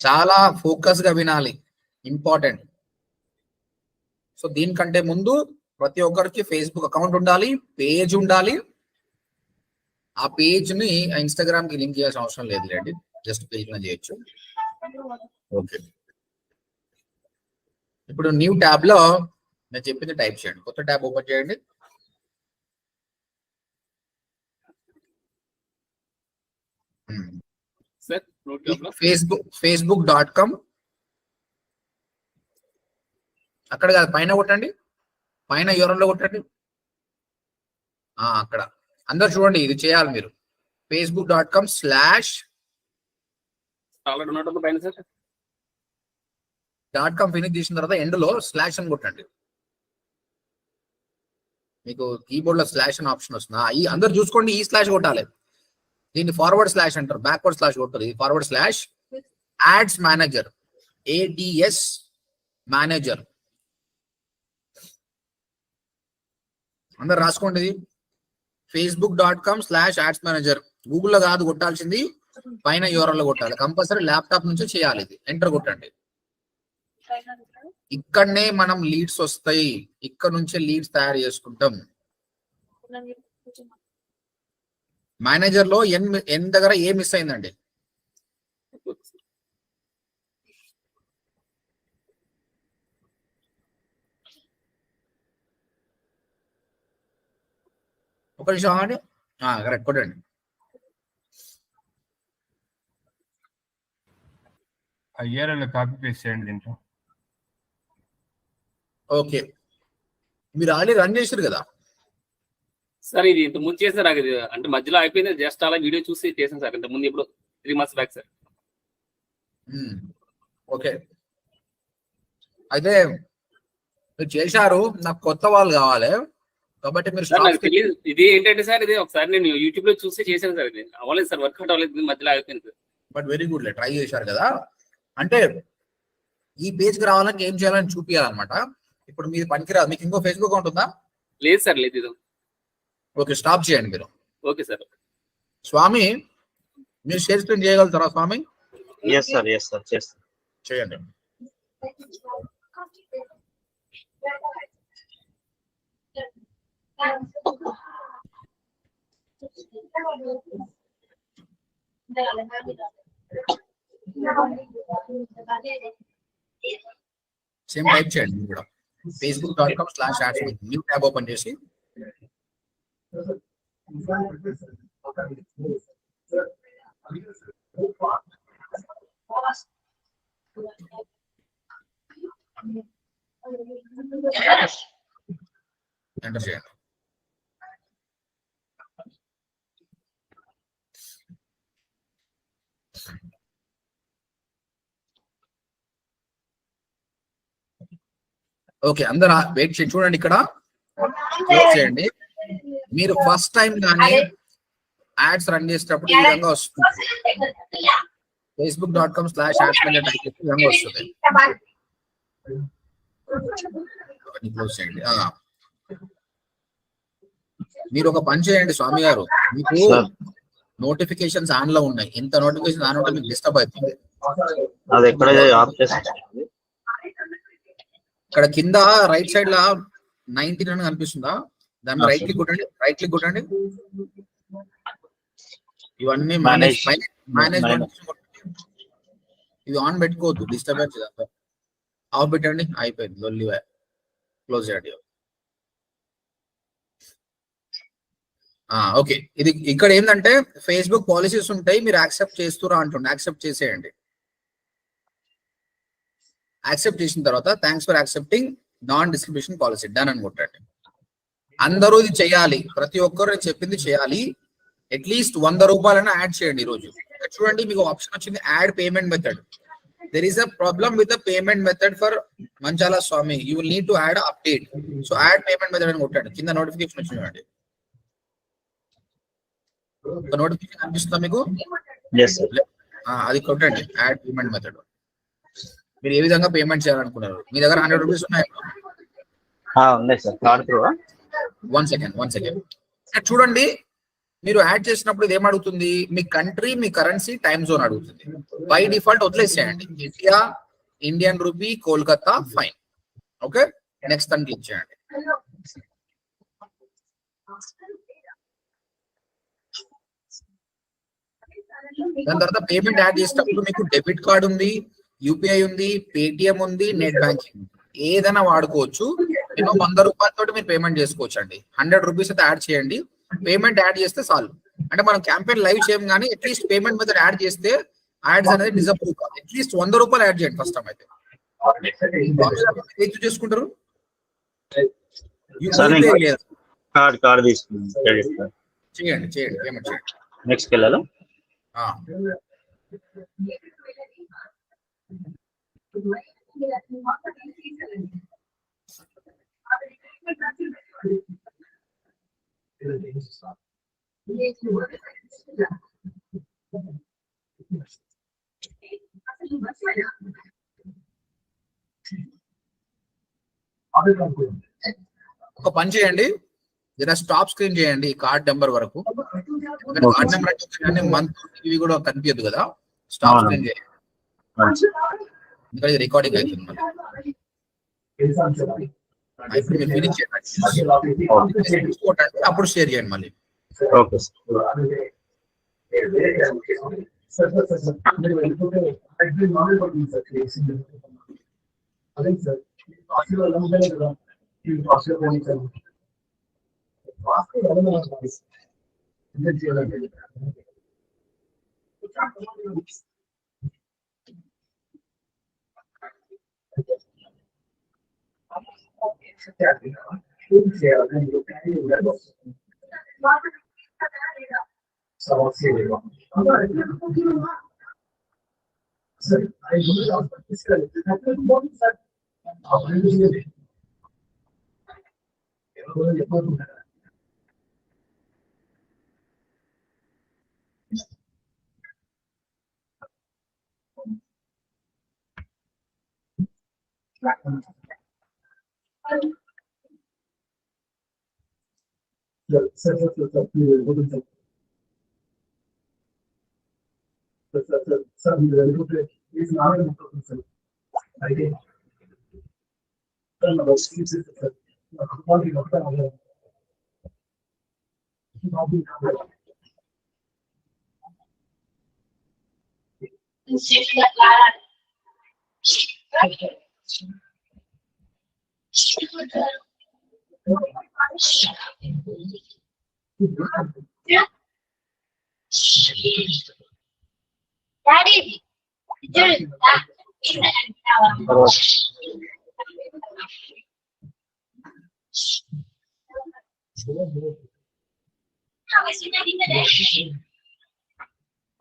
చాలా ఫోకస్ గా వినాలి, ఇంపార్టెంట్. సో దీనికంటే ముందు ప్రతి ఒక్కరికి ఫేస్బుక్ అకౌంట్ ఉండాలి, పేజ్ ఉండాలి. ఆ పేజ్ ని ఇన్స్టాగ్రామ్ కి లింక్ చేయాల్సిన అవసరం లేదు లేండి, జస్ట్ పేజ్ లో చేయొచ్చు. ఓకే, ఇప్పుడు న్యూ ట్యాబ్ లో నేను చెప్పింది టైప్ చేయండి, కొత్త ట్యాబ్ ఓపెన్ చేయండి. facebook.com అక్కడ కాదు, పైన కొట్టండి, పైన యూఆర్ఎల్ కొట్టండి. అక్కడ అందరు చూడండి, ఇది చేయాలి మీరు. facebook.com/ .com ఫినిష్ చేసిన తర్వాత ఎండ్ లో స్లాష్ అని కొట్టండి. మీకు కీబోర్డ్ లో స్లాష్ అని ఆప్షన్ వస్తుంది. ఈ అందరు చూసుకోండి, ఈ స్లాష్ కొట్టాలి. దీన్ని ఫార్వర్డ్ స్లాష్ అంటారు, బ్యాక్వర్డ్ స్లాష్ కొట్టారు. ఇది forward slash ads manager, ADS manager. అందరు రాసుకోండి. ఇది facebook.com/ ads manager. గూగుల్లో కాదు కొట్టాల్సింది, పైన యూఆర్ఎల్ లో కొట్టాలి. కంపల్సరీ ల్యాప్టాప్ నుంచి చేయాలి. ఇది ఎంటర్ కొట్టండి. ఇక్కడనే మనం లీడ్స్ వస్తాయి, ఇక్కడ నుంచే లీడ్స్ తయారు చేసుకుంటాం. మేనేజర్ లో ఎన్ దగ్గర ఏ మిస్ అయిందండి? ఒక నిమిషం అండి, కరెక్ట్ కొట్టండి. కాపీ పేస్ట్ చేయండి దీంట్లో. ఓకే, మీరు ఆల్రెడీ రన్ చేశారు కదా సార్? ఇది ఇంత ముందు చేశారు, అంటే మధ్యలో అయిపోయింది, జస్ట్ అలా వీడియో చూసి చేశాను సార్. ఇంత ముందు ఇప్పుడు 3 months బ్యాక్ సార్. ఓకే, అయితే మీరు చేశారు, నాకు కొత్త వాళ్ళు కావాలి కాబట్టి మీరు ఇది ఏంటంటే సార్, ఇది ఒకసారి నేను యూట్యూబ్ లో చూసి చేశాను సార్. ఇది అవ్వలేదు సార్, వర్కౌట్ అవ్వలేదు, మధ్యలో అయిపోయింది sir. But very good, try చేశారు కదా. అంటే ఈ పేజ్ కి రావాలని ఏం చేయాలని చూపించాలన్నమాట. ఇప్పుడు మీరు పనికిరాదు. మీకు ఇంకో ఫేస్బుక్ అకౌంట్ ఉందా? లేదు సార్, లేదు. ఇది ఓకే, స్టాప్ చేయండి మీరు. Okay sir. స్వామి, మీరు షేర్ స్క్రీన్ చేయగలుగుతారా స్వామి? ఎస్ సార్ చేస్తాను. చేయండి. సేమ్ టైప్ చేయండి కూడా. facebook.com/ads న్యూ ట్యాబ్ ఓపెన్ చేసి ఎంటర్ చేయండి. ఓకే, అందరూ వెయిట్ చేయండి. చూడండి, ఇక్కడ క్లోజ్ చేయండి. మీరు ఫస్ట్ టైం కానీ యాడ్స్ రన్ చేసేటప్పుడు ఈ విధంగా వస్తుంది. facebook.com/ads manager టైప్ చేస్తే ఈ విధంగా వస్తుంది. క్లోజ్ చేయండి. మీరు ఒక పని చేయండి స్వామి గారు, మీకు నోటిఫికేషన్స్ ఆన్ లో ఉన్నాయి. ఇంత నోటిఫికేషన్ ఆన్ ఉంటే మీకు డిస్టర్బ్ అవుతుంది. ఇక్కడ కింద రైట్ సైడ్ లా 19 అని కనిపిస్తుందా? దాన్ని రైట్ క్లిక్ కొట్టండి. ఇవన్నీ మేనేజ్ ఇవి ఆన్ పెట్టుకోవద్దు, డిస్టర్బెన్స్. ఆఫ్ పెట్టండి, అయిపోయింది. లొల్లి క్లోజ్ చేయండి. ఓకే, ఇది ఇక్కడ ఏంటంటే ఫేస్బుక్ పాలసీస్ ఉంటాయి, మీరు యాక్సెప్ట్ చేస్తురా అంటుండే. యాక్సెప్ట్ చేసేయండి. యాక్సెప్ట్ చేసిన తర్వాత thanks for accepting non discrimination policy, done అని కొట్టండి. అందరూ ఇది చేయాలి, ప్రతి ఒక్కరు చెప్పింది చేయాలి. అట్లీస్ట్ 100 రూపాయలైనా యాడ్ చేయండి ఈ రోజు. చూడండి, మీకు ఆప్షన్ వచ్చింది add payment method. There is a problem with the payment method for Manchala Swamy. You will need to add update. So add payment method అని కొట్టండి. కింద నోటిఫికేషన్ వచ్చింది చూడండి. నోటిఫికేషన్ కనిపిస్తుందా మీకు? అది కొట్టండి, యాడ్ పేమెంట్ మెథడ్. మీరు ఏ విధంగా పేమెంట్ చేయాలనుకున్నారు? మీ దగ్గర 100 రూపీస్ ఉన్నాయి. వన్ సెకండ్ చూడండి, మీరు యాడ్ చేసినప్పుడు ఇది ఏమడుగుతుంది, మీ కంట్రీ, మీ కరెన్సీ, టైమ్ జోన్ అడుగుతుంది. బై డిఫాల్ట్ వదిలేసేయండి, India, Indian rupee, Kolkata, fine. Okay, next అని క్లిక్ చేయండి. దాని తర్వాత పేమెంట్ యాడ్ చేసేటప్పుడు మీకు డెబిట్ కార్డ్ ఉంది, యూపీఐ ఉంది, పేటిఎం ఉంది, నెట్ బ్యాంకింగ్ ఏదైనా వాడుకోవచ్చు. నేను 100 రూపాయలతో మీరు పేమెంట్ చేసుకోవచ్చు అండి. 100 రూపీస్ అయితే యాడ్ చేయండి, పేమెంట్ యాడ్ చేస్తే చాలు. అంటే మనం క్యాంపెయిన్ లైవ్ చేయం కానీ అట్లీస్ట్ పేమెంట్ మెథడ్ యాడ్ చేస్తే యాడ్స్ అనేది డిజప్రూవ్ కాదు. అట్లీస్ట్ 100 రూపాయలు యాడ్ చేయండి ఫస్ట్ టైం అయితే. ఏం చేసుకుంటారు, కార్డ్ తీసుకుంటాం, చేయండి పేమెంట్ చేయండి. నెక్స్ట్ వెళ్ళాలా? ఒక పని చేయండి, జర స్టాప్ స్క్రీన్ చేయండి కార్డ్ నెంబర్ వరకు. కార్డ్ నెంబర్ అంటే మంత్ ఇవి కూడా కనిపించదు కదా, స్టాప్ స్క్రీన్ చేయండి. ఎందుకంటే రికార్డింగ్ అవుతుంది. అప్పుడు షేర్ చేయండి మళ్ళీ. ఓకే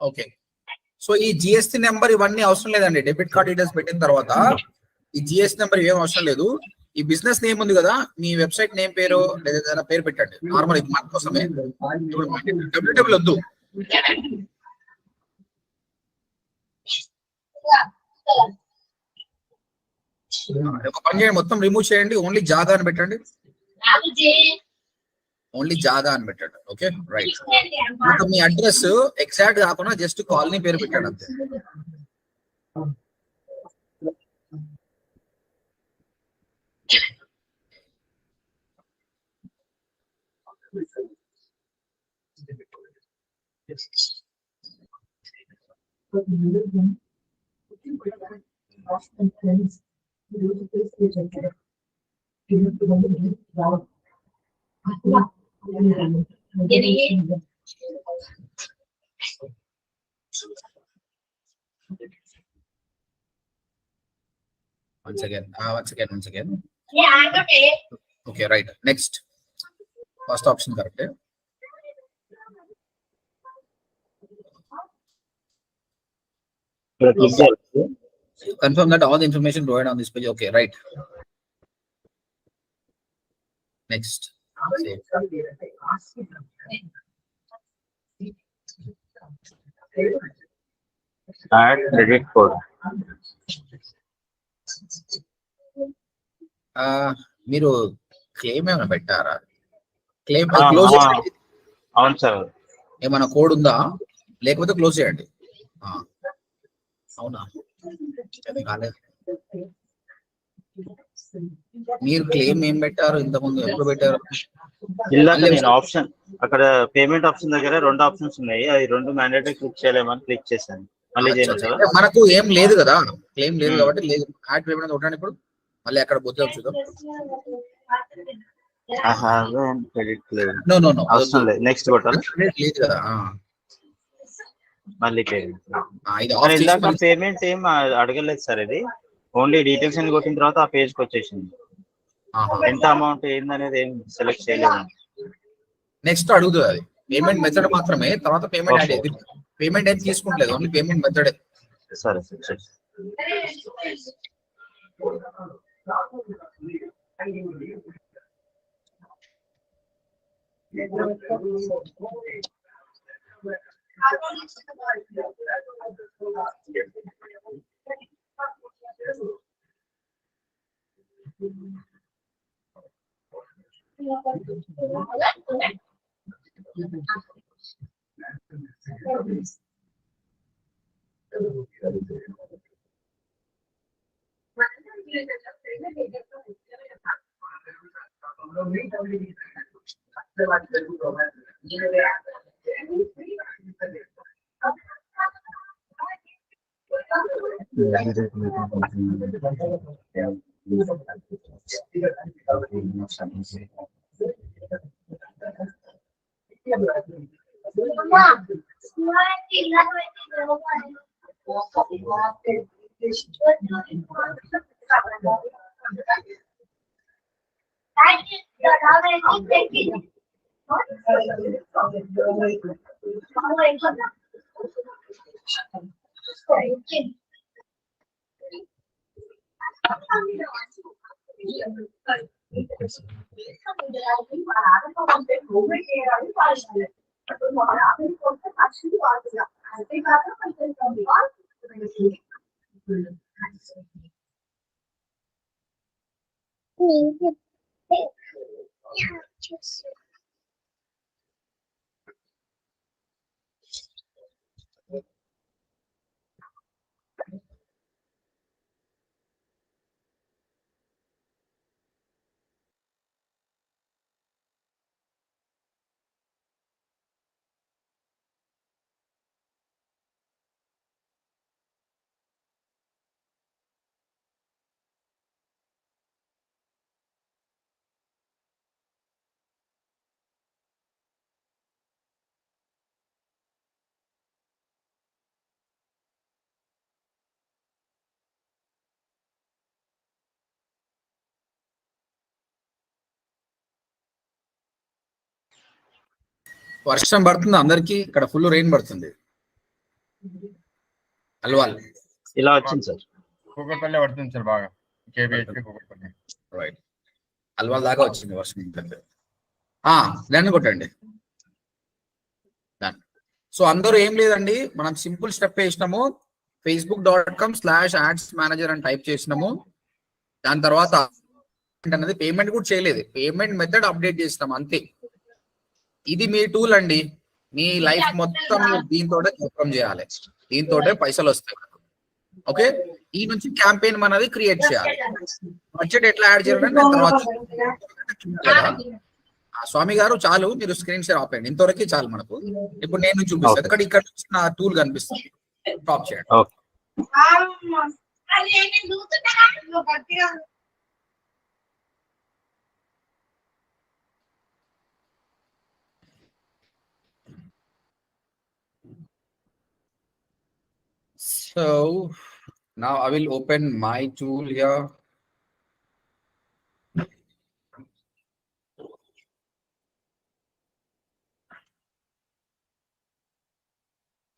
ఓకే, సో ఈ జిఎస్టీ నెంబర్ ఇవన్నీ అవసరం లేదండి. డెబిట్ కార్డ్ డీటెయిల్స్ పెట్టిన తర్వాత ఈ జిఎస్టీ నెంబర్ ఏం అవసరం లేదు. ఈ బిజినెస్ నేమ్ ఉంది కదా, మీ వెబ్సైట్ నేమ్ పేరు లేదా ఏదైనా పేరు పెట్టండి. నార్మల్ ఇది మన కోసమే, డబ్ల్యూడబ్ల్యూ వద్దు. ఒక పని చేయండి, మొత్తం రిమూవ్ చేయండి, ఓన్లీ జాగా అని పెట్టండి. ఓన్లీ జాగా అని పెట్టండి. Okay right. ఇప్పుడు మీ అడ్రస్ ఎగ్జాక్ట్ కాకుండా జస్ట్ కాలనీ పేరు పెట్టండి అంతే. Once again. Okay, right. Next. First option correct. Confirm that all the information provided on this page. Okay, right. Next. Add credit code. మీరు క్లెయిమ్ ఏమైనా పెట్టారా? క్లెయిమ్ అవును sir, ఏమైనా కోడ్ ఉందా? లేకపోతే క్లోజ్ చేయండి. అవునా, అది కాలేదు. మీరు క్లెయిమ్ ఏం పెట్టారు ఇంతకుముందు, ఎప్పుడు పెట్టారు? ఇందాక నేను ఆప్షన్ అక్కడ పేమెంట్ ఆప్షన్ దగ్గర 2 ఆప్షన్స్ ఉన్నాయి, అది 2 మ్యాండేటరీ క్లిక్ చేయలేమని క్లిక్ చేశాను. మళ్ళీ చేయమంటారా? మనకు ఏం లేదు కదా, క్లెయిమ్ లేదు కాబట్టి లేదు. యాడ్ పేమెంట్ ఒకటాను. ఇప్పుడు మళ్ళీ అక్కడ పోతే చూద్దాం. క్రెడిట్ లేదు. నో నో నో, అవసరం లేదు. నెక్స్ట్ కొట్టాలి. లేదు కదా. మళ్ళీ పేమెంట్. ఇది ఆఫ్ చేసి ఇందాక పేమెంట్ ఏం అడగలేదు సార్, ఇది ఓన్లీ డీటెయిల్స్ అని కొట్టిన తర్వాత ఆ పేజ్కి వచ్చేసింది. ఎంత అమౌంట్ ఏందనేది ఏం సెలెక్ట్ చేయలేదు. నెక్స్ట్ అడుగుతుంది అది పేమెంట్ మెథడ్ మాత్రమే, తర్వాత పేమెంట్ యాడ్ అయ్యింది. పేమెంట్ ఏం తీసుకుంటలేదు, ఓన్లీ పేమెంట్ మెథడ్. సరే సరే. వర్షం పడుతుంది అందరికి, ఇక్కడ ఫుల్ రెయిన్ పడుతుంది. అల్వాల్ ఇలా వచ్చింది సార్. కూకట్పల్లి పడుతుంది సార్ బాగా. కూకట్పల్లి రైట్, అల్వాల్ దాకా వచ్చింది వర్షం. దాన్ని కొట్టండి. సో అందరూ ఏం లేదండి, మనం సింపుల్ స్టెప్ వేసినాము. facebook.com/ads manager అని టైప్ చేసినాము. దాని తర్వాత అనేది పేమెంట్ కూడా చేయలేదు, పేమెంట్ మెథడ్ అప్డేట్ చేసినాం అంతే. ఇది మీ టూల్ అండి, మీ లైఫ్ మొత్తం దీంతో జపం చేయాలి, దీంతో పైసలు వస్తాయి. ఓకే, ఈ నుంచి క్యాంపెయిన్ మనది క్రియేట్ చేయాలి. బడ్జెట్ ఎట్లా యాడ్ చేయాలంటే తర్వాత స్వామి గారు చాలు, మీరు స్క్రీన్ షేర్ ఆపండి, ఇంతవరకు చాలు మనకు. ఇప్పుడు నేను చూపిస్తాను, ఇక్కడ నుంచి నా టూల్ కనిపిస్తుంది, టాప్ చేయండి. So now I will open my tool here.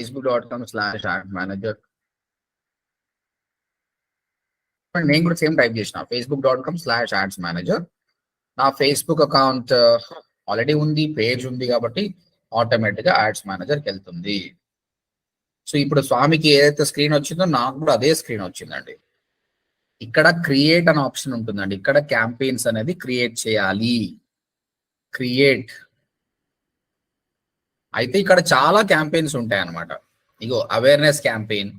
facebook.com/ads manager. నేను కూడా సేమ్ టైప్ చేసిన facebook.com/ads manager. నా ఫేస్బుక్ అకౌంట్ ఆల్రెడీ ఉంది, పేజ్ ఉంది కాబట్టి ఆటోమేటిక్ గా యాడ్స్ మేనేజర్కి వెళ్తుంది. సో ఇప్పుడు స్వామికి ఏదైతే స్క్రీన్ వచ్చిందో నాకు కూడా అదే స్క్రీన్ వచ్చిందండి. ఇక్కడ క్రియేట్ అనే ఆప్షన్ ఉంటుందండి, ఇక్కడ క్యాంపెయిన్స్ అనేది క్రియేట్ చేయాలి. క్రియేట్ అయితే ఇక్కడ చాలా క్యాంపెయిన్స్ ఉంటాయి అన్నమాట. ఇగో awareness campaign,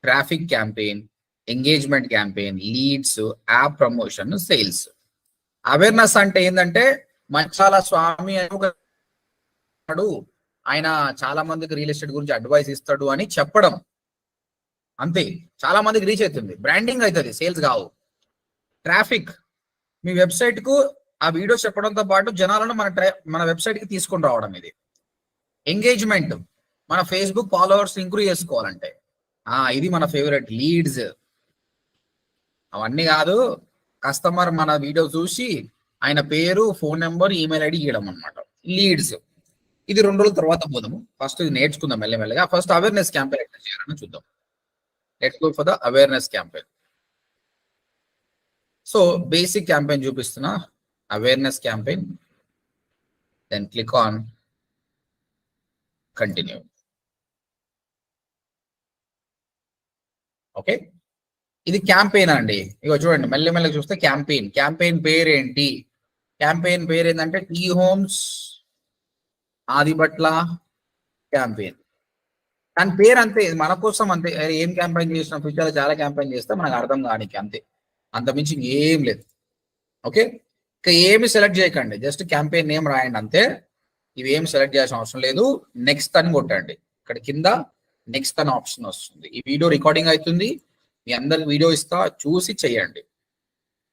traffic campaign, engagement campaign, leads, app promotion, sales. Awareness అంటే ఏంటంటే మంచాల స్వామి అని ఒకడు, ఆయన చాలా మందికి రియల్ ఎస్టేట్ గురించి అడ్వైస్ ఇస్తాడు అని చెప్పడం, అంతే. చాలా మందికి రీచ్ అవుతుంది, బ్రాండింగ్ అవుతుంది, సేల్స్ కావు. ట్రాఫిక్, మీ వెబ్సైట్ కు ఆ వీడియో చెప్పడంతో పాటు జనాలను మన వెబ్సైట్ కి తీసుకొని రావడం ఇది. ఎంగేజ్మెంట్, మన ఫేస్బుక్ ఫాలోవర్స్ ఇంక్రీజ్ చేసుకోవాలంటే ఇది మన ఫేవరెట్. లీడ్స్, అవన్నీ కాదు, కస్టమర్ మన వీడియో చూసి ఆయన పేరు, ఫోన్ నెంబర్, ఈమెయిల్ ఐడి ఇవ్వడం అనమాట లీడ్స్. ఇది 2 రోజుల తర్వాత పోదాము, ఫస్ట్ ఇది నేర్చుకుందాం మెల్లమెల్లగా. ఫస్ట్ అవేర్నెస్ క్యాంపెయిన్ ఎట్లా చేయాలని చూద్దాం. Let's go for the awareness campaign. So basic campaign చూపిస్తున్నా, awareness campaign, then click on continue. Okay, ఇది క్యాంపెయిన్ అండి. ఇగో చూడండి, మెల్లమెల్లగా చూస్తే క్యాంపెయిన్ పేరు ఏంటి? క్యాంపెయిన్ పేరు ఏంటంటే టీ హోమ్స్ ఆదిబట్ల క్యాంపెయిన్. దాని పేరు అంతే, మన కోసం అంతే. ఏం క్యాంపెయిన్ చేసిన ఫ్యూచర్ లో చాలా క్యాంపెయిన్ చేస్తే మనకు అర్థం కానికి అంతే, అంతమించి ఏం లేదు. ఓకే, ఇక ఏమి సెలెక్ట్ చేయకండి, జస్ట్ క్యాంపెయిన్ నేమ్ రాయండి అంతే. ఇవి ఏం సెలెక్ట్ చేయాల్సిన అవసరం లేదు. నెక్స్ట్ అని కొట్టండి, ఇక్కడ కింద నెక్స్ట్ అని ఆప్షన్ వస్తుంది. ఈ వీడియో రికార్డింగ్ అవుతుంది, మీ అందరికి వీడియో ఇస్తా, చూసి చెయ్యండి.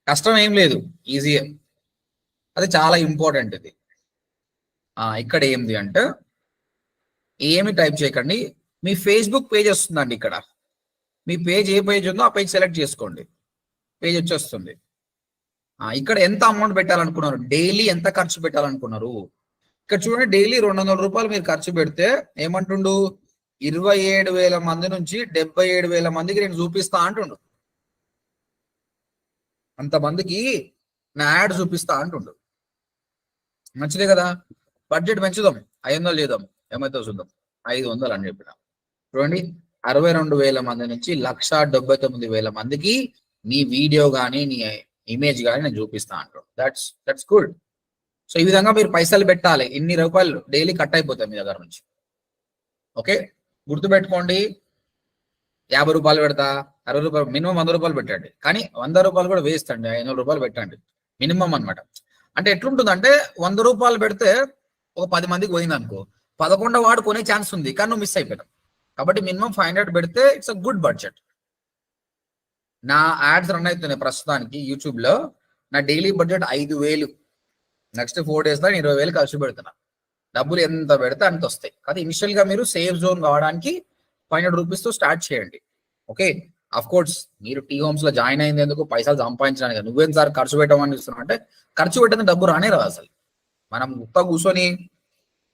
కష్టం ఏం లేదు, ఈజీ. అది చాలా ఇంపార్టెంట్ ఇది. ఇక్కడ ఏంది అంటే ఏమి టైప్ చేయకండి, మీ ఫేస్బుక్ పేజ్ వస్తుందండి. ఇక్కడ మీ పేజ్ ఏ పేజ్ ఉందో ఆ పేజ్ సెలెక్ట్ చేసుకోండి, పేజ్ వచ్చేస్తుంది. ఇక్కడ ఎంత అమౌంట్ పెట్టాలనుకున్నారు, డైలీ ఎంత ఖర్చు పెట్టాలనుకున్నారు? ఇక్కడ చూడండి, డైలీ 200 రూపాయలు మీరు ఖర్చు పెడితే ఏమంటుండు, 27,000 మంది నుంచి 77,000 మందికి నేను చూపిస్తా అంటుండు. అంతమందికి నా యాడ్ చూపిస్తా అంటుండు. మంచిదే కదా. బడ్జెట్ పెంచుదాం, 500 చేద్దాం, ఏమైతే చూద్దాం. 500 అని చెప్పిన చూడండి, 62,000 మంది నుంచి 1,79,000 మందికి నీ వీడియో కానీ నీ ఇమేజ్ కానీ నేను చూపిస్తా అంటాడు. That's good. సో ఈ విధంగా మీరు పైసలు పెట్టాలి. ఇన్ని రూపాయలు డైలీ కట్ అయిపోతాయి మీ దగ్గర నుంచి. ఓకే, గుర్తుపెట్టుకోండి, 50 రూపాయలు పెడతా, 60 రూపాయలు, మినిమం 100 రూపాయలు పెట్టండి. కానీ 100 రూపాయలు కూడా వేస్ట్ అండి, 500 రూపాయలు పెట్టండి మినిమం అనమాట. అంటే ఎట్లుంటుందంటే 100 రూపాయలు పెడితే ఒక 10 మందికి పోయింది అనుకో, 11వ వాడు కొనే ఛాన్స్ ఉంది, కానీ నువ్వు మిస్ అయిపోయావు. కాబట్టి మినిమం 500 పెడితే ఇట్స్ అ గుడ్ బడ్జెట్. నా యాడ్స్ రన్ అవుతున్నాయి ప్రస్తుతానికి యూట్యూబ్ లో. నా డైలీ బడ్జెట్ 5,000. నెక్స్ట్ 4 days లో 20,000 ఖర్చు పెడుతున్నా. డబ్బులు ఎంత పెడితే అంత వస్తాయి. కానీ ఇనిషియల్ గా మీరు సేఫ్ జోన్ కావడానికి 500 రూపీస్ తో స్టార్ట్ చేయండి. ఓకే, అఫ్ కోర్స్ మీరు టీ హోమ్స్ లో జాయిన్ అయింది ఎందుకు, పైసలు సంపాదించడానికి. నువ్వేం సార్ ఖర్చు పెట్టమని ఇస్తున్నావు అంటే, ఖర్చు పెట్టిన డబ్బు రానే రాదు అసలు. మనం గుత్తా కూర్చొని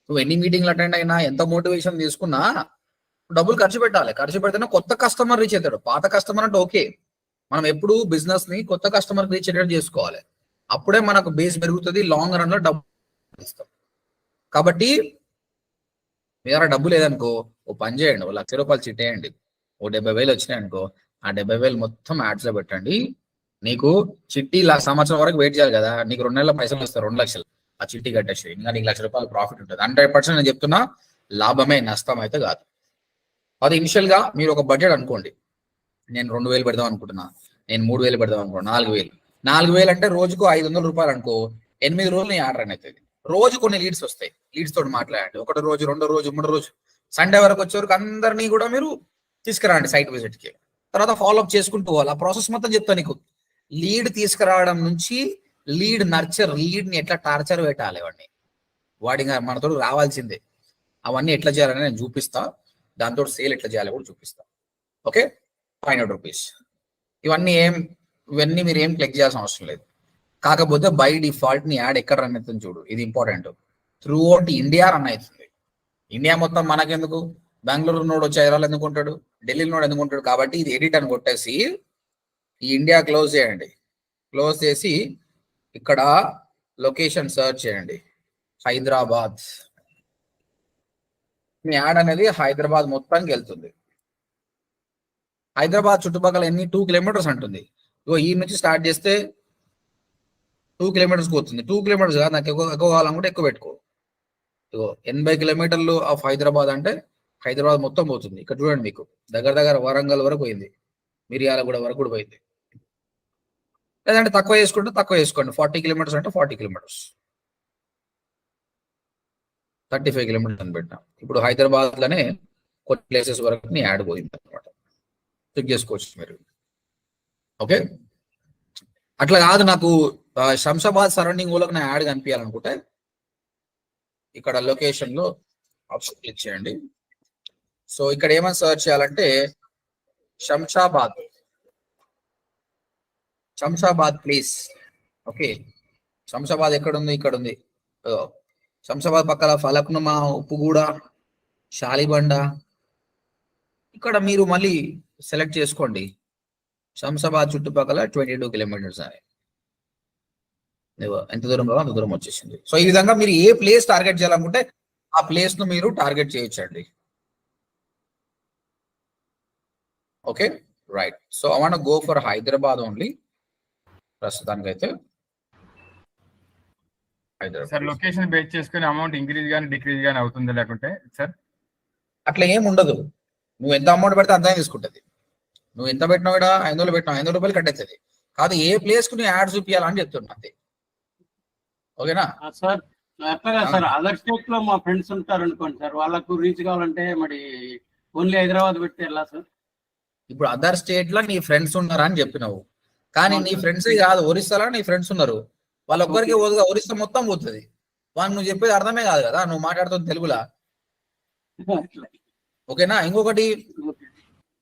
నువ్వు ఎన్ని మీటింగ్లు అటెండ్ అయినా, ఎంత మోటివేషన్ తీసుకున్నా డబ్బులు ఖర్చు పెట్టాలి. ఖర్చు పెడితేనే కొత్త కస్టమర్ రీచ్ అవుతాడు. పాత కస్టమర్ అంటే ఓకే, మనం ఎప్పుడు బిజినెస్ ని కొత్త కస్టమర్ రీచ్ అయ్యేటట్టు చేసుకోవాలి. అప్పుడే మనకు బేస్ పెరుగుతుంది, లాంగ్ రన్ లో డబ్బు ఇస్తాం. కాబట్టి మీ దగ్గర డబ్బు లేదనుకో, ఓ పని చేయండి, ఓ 1,00,000 రూపాయలు చిట్టేయండి. ఓ 70,000 వచ్చినాయి అనుకో, ఆ 70,000 మొత్తం యాడ్స్ లో పెట్టండి. నీకు చిట్టి సంవత్సరం వరకు వెయిట్ చేయాలి కదా, నీకు 2 నెలల పైసలు వస్తాయి, 2 లక్షలు. ఆ చిట్టి కట్టేసి ఇంకా నీకు 1,00,000 రూపాయలు ప్రాఫిట్ ఉంటుంది. 100% నేను చెప్తున్నా, లాభమే, నష్టం అయితే కాదు. అది ఇనిషియల్ గా మీరు ఒక బడ్జెట్ అనుకోండి. నేను 2,000 పెడదాం అనుకుంటున్నా, నేను 3,000 పెడదాం అనుకున్నా, 4,000 అంటే రోజుకు 500 రూపాయలు అనుకో, 8 రోజులు నీ ఆర్డర్ అవుతుంది. రోజు కొన్ని లీడ్స్ వస్తాయి, లీడ్స్ తోటి మాట్లాడండి. 1 రోజు, 2 రోజు, 3 రోజు, సండే వరకు వచ్చే వరకు అందరినీ కూడా మీరు తీసుకురండి సైట్ విజిట్ కి. తర్వాత ఫాలోఅప్ చేసుకుంటూ పోవాలి. ఆ ప్రాసెస్ మొత్తం చెప్తా నీకు. లీడ్ తీసుకురావడం నుంచి లీడ్ నర్చర్, లీడ్ ని ఎట్లా టార్చర్ పెట్టాలి, వాడి మనతో రావాల్సిందే. అవన్నీ ఎట్లా చేయాలని నేను చూపిస్తా. దాంతో సేల్ ఎట్లా చేయాలి కూడా చూపిస్తా. Okay, 500 rupees. ఇవన్నీ మీరు ఏం క్లిక్ చేయాల్సిన అవసరం లేదు. కాకపోతే బై డిఫాల్ట్ నీ యాడ్ ఎక్కడ రన్ అవుతుంది చూడు, ఇది important. Through out India run అవుతుంది. ఇండియా మొత్తం మనకెందుకు, బెంగళూరు నోడు వచ్చి హైదరాబాద్ ఎందుకు ఉంటాడు, ఢిల్లీ నోడు ఎందుకు ఉంటాడు. కాబట్టి ఇది ఎడిట్ అని కొట్టేసి ఈ ఇండియా క్లోజ్ చేయండి. క్లోజ్ చేసి ఇక్కడ లొకేషన్ సర్చ్ చేయండి, హైదరాబాద్. మీ యాడ్ అనేది హైదరాబాద్ మొత్తానికి వెళ్తుంది. హైదరాబాద్ చుట్టుపక్కల 2 కిలోమీటర్స్ అంటుంది. ఈ నుంచి స్టార్ట్ చేస్తే 2 కిలోమీటర్స్ పోతుంది. 2 కిలోమీటర్స్ కాదు, నాకు ఎక్కువ కావాలనుకుంటే ఎక్కువ పెట్టుకో. 80 కిలోమీటర్లు ఆఫ్ హైదరాబాద్ అంటే హైదరాబాద్ మొత్తం పోతుంది. ఇక్కడ చూడండి, మీకు దగ్గర దగ్గర వరంగల్ వరకు పోయింది, మిర్యాలగూడ వరకు కూడా పోయింది. లేదంటే తక్కువ చేసుకుంటే తక్కువ చేసుకోండి, 40 కిలోమీటర్స్ అంటే 40 కిలోమీటర్స్, 35 కిలోమీటర్స్ అని పెట్టినా. ఇప్పుడు హైదరాబాద్ లోనే కొన్ని ప్లేసెస్ వరకు నీ యాడ్ పోయింది అనమాట, చెక్ చేసుకోవచ్చు మీరు. ఓకే, అట్లా కాదు నాకు శంషాబాద్ సరౌండింగ్ వాళ్ళకి నా యాడ్ కనిపించాలనుకుంటే ఇక్కడ లొకేషన్ లో ఆప్షన్ క్లిక్ చేయండి. సో ఇక్కడ ఏమని సర్చ్ చేయాలంటే శంషాబాద్ ప్లేస్. ఓకే, శంషాబాద్ ఎక్కడ ఉంది? ఇక్కడ ఉంది. శంషాబాద్ పక్కన ఫలక్నుమా, ఉప్పుగూడ, షాలిబండ, ఇక్కడ మీరు మళ్ళీ సెలెక్ట్ చేసుకోండి. శంషాబాద్ చుట్టుపక్కల 22 కిలోమీటర్స్ అని, ఎంత దూరం కావాలో అంత దూరం వచ్చేసింది. సో ఈ విధంగా మీరు ఏ ప్లేస్ టార్గెట్ చేయాలనుకుంటే ఆ ప్లేస్ ను మీరు టార్గెట్ చేయొచ్చండి. Okay, right. So I want go for Hyderabad only ప్రస్తుతానికి అయితే. సార్ లొకేషన్ బేస్ చేసుకుని అమౌంట్ ఇంక్రీజ్ గానీ డిక్రీజ్ గానీ అవుతుంది లేకుంటే సార్? అట్లా ఏం ఉండదు, నువ్వు ఎంత అమౌంట్ పెడితే అంతే తీసుకుంటుంది. నువ్వు ఎంత పెట్టినా కూడా 500 పెట్టినా 500 రూపాయలు కట్టేస్తుంది. కాదు ఏ ప్లేస్ కు నువ్వు యాడ్ చూపించాలని చెప్తున్నా అంతే. ఓకేనా సార్? అట్లాగా సార్, అదర్ స్టేట్ లో మా ఫ్రెండ్స్ ఉంటారు అనుకోండి సార్, వాళ్ళకు రీచ్ కావాలంటే మరి ఓన్లీ హైదరాబాద్ పెడితే ఎలా సార్? ఇప్పుడు అదర్ స్టేట్ లో నీ ఫ్రెండ్స్ ఉన్నారా అని చెప్పినావు, కానీ నీ ఫ్రెండ్సే కాదు, ఒరిస్సాలో నీ ఫ్రెండ్స్ ఉన్నారు, వాళ్ళ ఒక్కరికి పోదుగా, ఒరిస్సా మొత్తం పోతుంది. వాళ్ళు నువ్వు చెప్పేది అర్థమే కాదు కదా, నువ్వు మాట్లాడుతుంది తెలుగులా. ఓకేనా? ఇంకొకటి,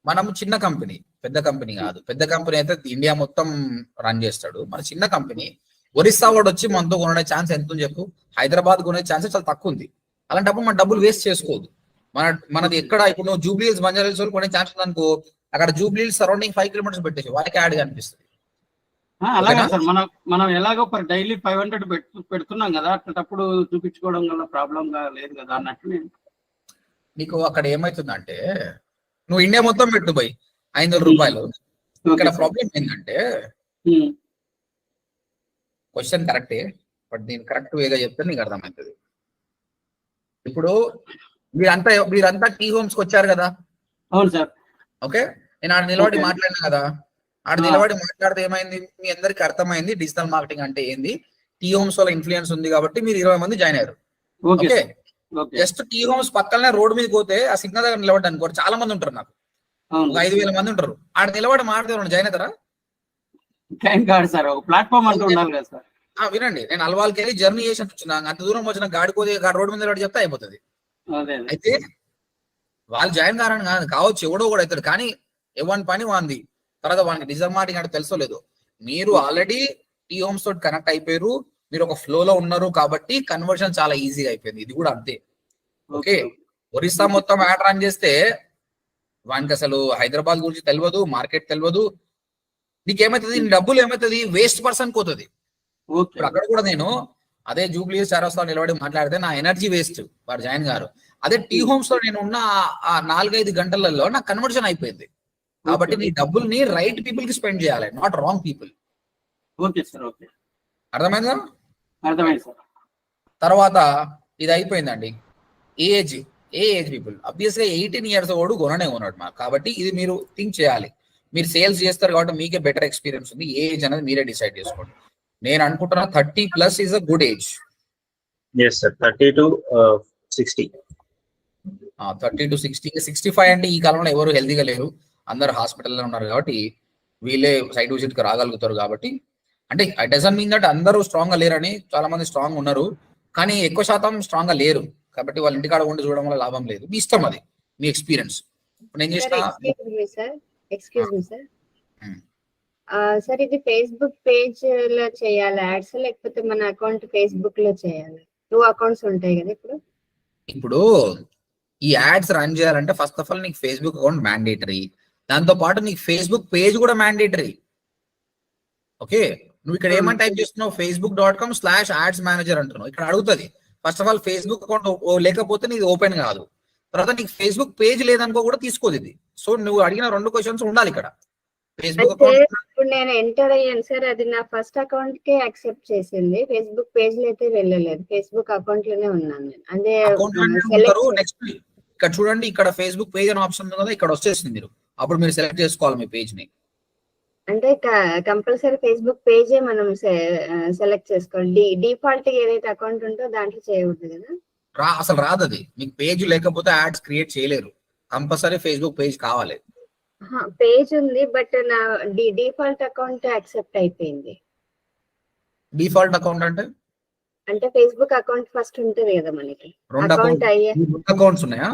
మనం చిన్న కంపెనీ, పెద్ద కంపెనీ కాదు. పెద్ద కంపెనీ అయితే ఇండియా మొత్తం రన్ చేస్తాడు. మన చిన్న కంపెనీ ఒరిస్సా వాడు వచ్చి మనతో కొనే ఛాన్స్ ఎంత ఉంది చెప్పు? హైదరాబాద్ కొనే ఛాన్స్ చాలా తక్కువ ఉంది. అలాంటప్పుడు మన డబ్బులు వేస్ట్ చేసుకోవద్దు. మనది ఎక్కడ, ఇప్పుడు నువ్వు జూబ్లీ హిల్స్, బంజారా హిల్స్ కొనే ఛాన్స్ ఉంది అనుకో, అక్కడ జూబ్లీ హిల్స్ సరౌండింగ్ 5 కిలోమీటర్స్ పెట్టేసి వాళ్ళకి యాడ్ కనిపిస్తుంది. అలాగే సార్, మనం ఎలాగో పర్ డైలీ 500 పెడుతున్నాం కదా, అట్లాంటప్పుడు చూపించుకోవడం వల్ల ప్రాబ్లం లేదు కదా అన్నట్టు. నీకు అక్కడ ఏమైతుందంటే, నువ్వు ఇండియా మొత్తం పెట్టు పోయి 500 రూపాయలు. ఇక్కడ ప్రాబ్లం ఏంటంటే, క్వశ్చన్ కరెక్టే, బట్ దీని కరెక్ట్ వేగా చెప్తే నీకు అర్థమవుతుంది. ఇప్పుడు మీరంతా టీ హోమ్స్ కి వచ్చారు కదా? అవును సార్. ఓకే, నేను ఆడ నిలబడి మాట్లాడినా కదా, ఆడ నిలబడి మాట్లాడితే ఏమైంది? మీ అందరికి అర్థమైంది డిజిటల్ మార్కెటింగ్ అంటే ఏంది, టీ హోమ్స్ వల్ల ఇన్ఫ్లుయెన్స్ ఉంది కాబట్టి మీరు 20 మంది జాయిన్ అయ్యారు. ఓకే, జస్ట్ టీ హోమ్స్ పక్కనే రోడ్ మీద పోతే ఆ సిగ్నల్ దగ్గర నిలబడి అనుకో, చాలా మంది ఉంటారు, నాకు 5,000 మంది ఉంటారు. ఆడ నిలబడి మాట్లాడితే జాయిన్ అవుతారా? సార్ ఒక ప్లాట్ఫామ్ అంటూ ఉండాలి కదా సార్. వినండి, నేను అల్వాల్కి వెళ్ళి జర్నీ చేసి వచ్చిన, అంత దూరం వచ్చిన గాడిపోతే రోడ్డు మీద నిలబడి చెప్తే అయిపోతుంది. అయితే వాళ్ళు జాయిన్ కారని కావచ్చు, ఎవడో కూడా అవుతాడు, కానీ ఎవరి పని వాంది. తర్వాత వాళ్ళకి డిజిటల్ మార్కెటింగ్ అంటే తెలుసో లేదు, మీరు ఆల్రెడీ టీ హోమ్స్ తోటి కనెక్ట్ అయిపోయారు, మీరు ఒక ఫ్లో లో ఉన్నారు కాబట్టి కన్వర్షన్ చాలా ఈజీగా అయిపోయింది. ఇది కూడా అంతే. ఓకే, ఒరిస్సా మొత్తం యాడ్ రన్ చేస్తే వానికి అసలు హైదరాబాద్ గురించి తెలియదు, మార్కెట్ తెలియదు, నీకేమైతుంది? నీ డబ్బులు ఏమైతుంది? వేస్ట్ పర్సన్ పోతుంది. ఇప్పుడు అక్కడ కూడా నేను అదే జూబ్లీ చారస్తా నిలబడి మాట్లాడితే నా ఎనర్జీ వేస్ట్, వారు జాయిన్ గారు. అదే టీ హోమ్స్ లో నేను ఉన్న ఆ 4-5 గంటలలో నాకు కన్వర్షన్ అయిపోయింది. కాబట్టి నీ డబ్బుల్ని రైట్ పీపుల్ కి స్పెండ్ చేయాలి, not wrong people. Okay sir. Okay, అర్థమైందా? అర్థమైంది సార్. తర్వాత ఇది అయిపోయిందండి. ఏ ఏజ్ పీపుల్, అబ్వియస్ గా 18 years వాడు కొననే ఉన్నాడు మాకు. కాబట్టి ఇది మీరు థింక్ చేయాలి. మీరు సేల్స్ చేస్తారు కాబట్టి మీకే బెటర్ ఎక్స్పీరియన్స్ ఉంది. ఏ ఏజ్ అనేది మీరే డిసైడ్ చేసుకోండి. నేను అనుకుంటున్నా 30+ is a good age. yes sir, 30 to 60. 30 to 60. 65 అంటే ఈ కాలంలో ఎవరు హెల్తీగా లేరు, అందరు హాస్పిటల్లో ఉన్నారు కాబట్టి వీళ్ళే సైట్ విజిట్ కి రాగలుగుతారు. కాబట్టి అంటే ఇట్ డజంట్ మీన్ దట్ అందరూ స్ట్రాంగ్ గా లేరని, చాలా మంది స్ట్రాంగ్ ఉన్నారు, కానీ ఎక్కువ శాతం స్ట్రాంగ్ గా లేరు. కాబట్టి వాళ్ళ ఇంటికాడ ఉండి చూడడం వల్ల లాభం లేదు. మీ ఇష్టం, అది మీ ఎక్స్పీరియన్స్. నేను చేసిన ఎక్స్క్యూజ్ మీ సార్, సార్ ఇది ఫేస్బుక్ పేజ్ లో చేయాలి యాడ్స్, లేకపోతే మన అకౌంట్ ఫేస్బుక్ లో చేయాలి? 2 అకౌంట్స్ ఉంటాయి కదా ఇప్పుడు. ఈ యాడ్స్ రన్ చేయాలంటే ఫస్ట్ ఆఫ్ ఆల్ నీకు ఫేస్బుక్ అకౌంట్ మ్యాండేటరీ, దాంతో పాటు నీకు ఫేస్బుక్ పేజ్ కూడా మ్యాండేటరీ. ఓకే, నువ్వు ఇక్కడ ఏమని టైప్ చేస్తున్నావు? facebook.com/ads manager అంటున్నావు. ఇక్కడ అడుగుతుంది first of all Facebook account లేకపోతే నీది ఓపెన్ కాదు. తర్వాత నీకు ఫేస్బుక్ పేజ్ లేదనుకో కూడా తీసుకోదు ఇది. సో నువ్వు అడిగిన 2 క్వశ్చన్స్ ఉండాలి ఇక్కడ. ఫేస్బుక్ అయితే అకౌంట్ ఇప్పుడు నేను ఎంటర్ అయ్యాను సార్, అది నా ఫస్ట్ అకౌంట్ కే యాక్సెప్ట్ చేసింది, ఫేస్బుక్ పేజ్ లో అయితే వెళ్ళలేదు, ఫేస్బుక్ అకౌంట్ లోనే ఉన్నాను నేను. అదే అకౌంట్ ఉంటారు. నెక్స్ట్ ఇక్కడ చూడండి, ఇక్కడ ఫేస్బుక్ పేజ్ అనే ఆప్షన్ ఉంది కదా, ఇక్కడ వచ్చేసింది. మీరు అప్పుడు మీరు సెలెక్ట్ చేసుకోవాలి మీ పేజ్ ని. అంటే కంపల్సరీ ఫేస్బుక్ పేజే మనం సెలెక్ట్ చేసుకోవాలి. డిఫాల్ట్ ఏదైతే అకౌంట్ ఉందో దాంట్లో చేయకూడదు కదా. అసలు రాదు అది. మీకు పేజ్ లేకపోతే యాడ్స్ క్రియేట్ చేయలేరు. కంపల్సరీ ఫేస్బుక్ పేజ్ కావాలి. పేజ్ ఉంది, బట్ నా డిఫాల్ట్ అకౌంట్ యాక్సెప్ట్ అయిపోయింది. డిఫాల్ట్ అకౌంట్ అంటే ఫేస్బుక్ అకౌంట్ ఫస్ట్ ఉంటది కదా మనకి, రెండు అకౌంట్ అయ్యే అకౌంట్స్ ఉన్నాయా?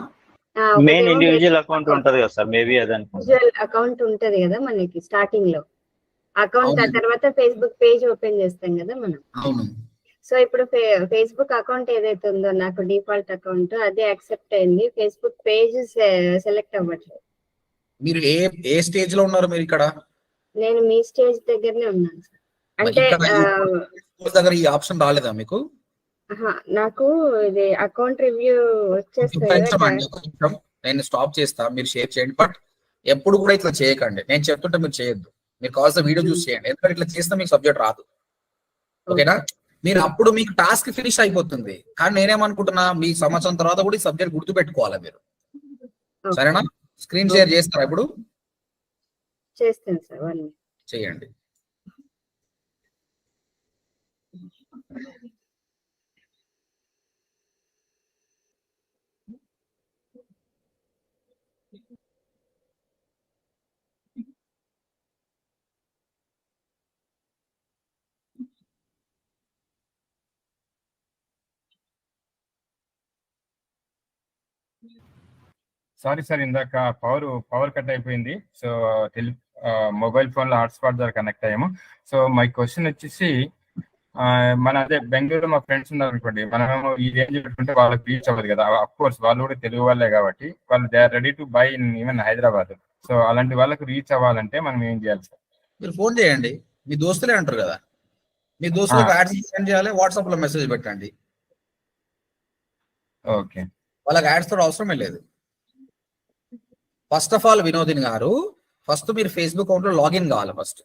మెయిన్ ఇండివిజువల్ అకౌంట్ ఉంటది కదా సార్, మేబీ అదని ఇండివిజువల్ అకౌంట్ ఉంటది కదా మనకి స్టార్టింగ్ లో అకౌంట్, ఆ అవును. తర్వాత ఫేస్బుక్ పేజ్ ఓపెన్ చేస్తాం కదా మనం. అవును. సో ఇప్పుడు ఫేస్బుక్ అకౌంట్ ఏదైతే ఉందో నాకు డిఫాల్ట్ అకౌంట్ అదే యాక్సెప్ట్ అయింది, ఫేస్బుక్ పేజ్ సెలెక్ట్ అవ్వట్లేదు. మీరు ఏ స్టేజ్ లో ఉన్నారు మీరు ఇక్కడ? నేను మీ స్టేజ్ దగ్గరనే ఉన్నాను సార్. అంటే ఇక్కడ దగ్గర ఈ ఆప్షన్ రాలేదా మీకు? నాకు ఇది అకౌంట్ రివ్యూ వచ్చేస్తుంది చూపించమండి, ఒక నిమిషం. నేను స్టాప్ చేస్తా, మీరు షేర్ చేయండి. బట్ ఎప్పుడు కూడా ఇట్లా చేయకండి. నేను చెప్తుంటే మీరు చేయొద్దు. మీరు కావాల్సిన వీడియో చూసి చేయండి. ఎందుకంటే ఇట్లా చేస్తే మీకు సబ్జెక్ట్ రాదు. ఓకేనా? మీరు అప్పుడు మీకు టాస్క్ ఫినిష్ అయిపోతుంది. కానీ నేనేమనుకుంటున్నా, మీ సంవత్సరం తర్వాత కూడా ఈ సబ్జెక్ట్ గుర్తు పెట్టుకోవాలి మీరు. సరేనా? స్క్రీన్ షేర్ చేస్తారా ఇప్పుడు? చేస్తాను సార్, 1 minute. చేయండి. సారీ సార్, ఇందాక పవర్ కట్ అయిపోయింది. సో మొబైల్ ఫోన్ లో హాట్స్పాట్ ద్వారా కనెక్ట్ అయ్యాము. సో మై క్వశ్చన్ వచ్చేసి, మన అదే బెంగళూరు మా ఫ్రెండ్స్ ఉన్నారు అనుకోండి, మనము ఈ రేంజ్ పెట్టుకుంటే వాళ్ళకి రీచ్ అవ్వదు కదా. అఫ్ కోర్స్ వాళ్ళు కూడా తెలుగు వాళ్ళే కాబట్టి వాళ్ళు they are ready to buy in even Hyderabad. So అలాంటి వాళ్ళకి రీచ్ అవ్వాలంటే మనం ఏం చేయాలి సార్? మీరు ఫోన్ చేయండి. మీ దోస్తులే అంటారు కదా, మీ దోస్తులకు యాడ్స్ సెండ్ చేయాలి. వాట్సాప్ లో మెసేజ్ పెట్టండి. ఓకే, వాళ్ళకి యాడ్స్ తో అవసరమే లేదు. ఫస్ట్ ఆఫ్ ఆల్ వినోదిని గారు, ఫస్ట్ మీరు ఫేస్బుక్ అకౌంట్ లో లాగిన్ కావాలి. ఫస్ట్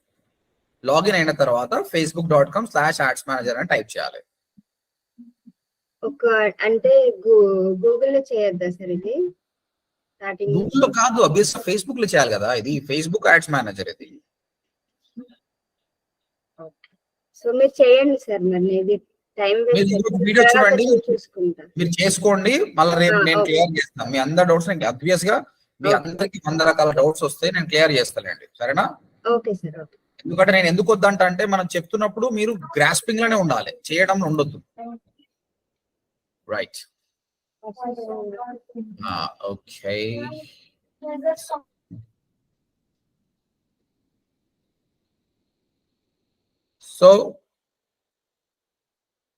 లాగిన్ అయిన తర్వాత facebook.com/adsmanager అని టైప్ చేయాలి. అంటే గూగుల్ లో చేయొద్దా సార్ ఇది? స్టార్టింగ్ గూగుల్ లో కాదు, అబ్వియస్ ఫేస్బుక్ లో చేయాలి కదా. ఇది ఫేస్బుక్ యాడ్స్ మేనేజర్. ఇది సో మీరు చేయండి సార్, మరి ఇది టైం వీడియో చూడండి, చూసుకుంటా. మీరు చేసుకోండి. మళ్ళీ రేపు నేను okay. క్లియర్ చేస్తాను మీ అందరి డౌట్స్. అబ్వియస్ గా మీ అందరికి 100 రకాల డౌట్స్ వస్తాయి, నేను క్లియర్ చేస్తానండి. సరేనా? Okay sir, okay. ఎందుకంటే నేను ఎందుకు వద్దంట అంటే, మనం చెప్తున్నప్పుడు మీరు గ్రాస్పింగ్ లోనే ఉండాలి, చేయడం ఉండొద్దు. Right? Okay. So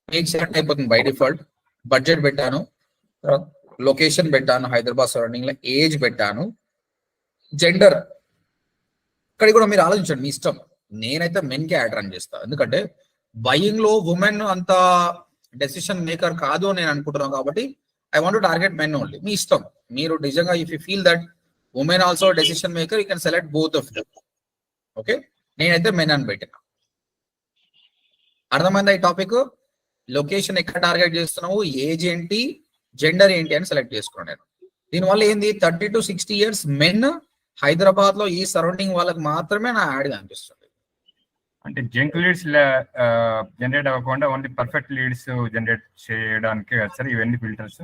page select అయిపోతుంది బై డిఫాల్ట్. బడ్జెట్ పెట్టాను, లొకేషన్ పెట్టాను, హైదరాబాద్ సరౌండింగ్ లో, ఏజ్ పెట్టాను, జెండర్. ఇక్కడ కూడా మీరు ఆలోచించండి, మీ ఇష్టం. నేనైతే మెన్ కి యాడ్ రన్ చేస్తాను, ఎందుకంటే బయింగ్ లో ఉమెన్ అంత డెసిషన్ మేకర్ కాదు అని నేను అనుకుంటున్నాను. కాబట్టి I want to target men only. మీ ఇష్టం. మీరు నిజంగా if you feel that women also decision maker, you can select both of them. Okay, నేనైతే మెన్ అని పెట్టిన. అర్థమైందా ఈ టాపిక్? లొకేషన్ ఎక్కడ టార్గెట్ చేస్తున్నావు, ఏజ్ ఏంటి, జెండర్ ఏంటి అని సెలెక్ట్ చేసుకున్నాను నేను. దీనివల్ల ఏంది, 30 to 60 years మెన్ హైదరాబాద్ లో ఈ సరౌండింగ్ వాళ్ళకి మాత్రమే నా యాడ్ కనిపిస్తుంది. అంటే జంక్ లీడ్స్ జనరేట్ అవ్వకుండా ఓన్లీ పర్ఫెక్ట్ లీడ్స్ జనరేట్ చేయడానికి సార్ ఇవన్నీ ఫిల్టర్స్.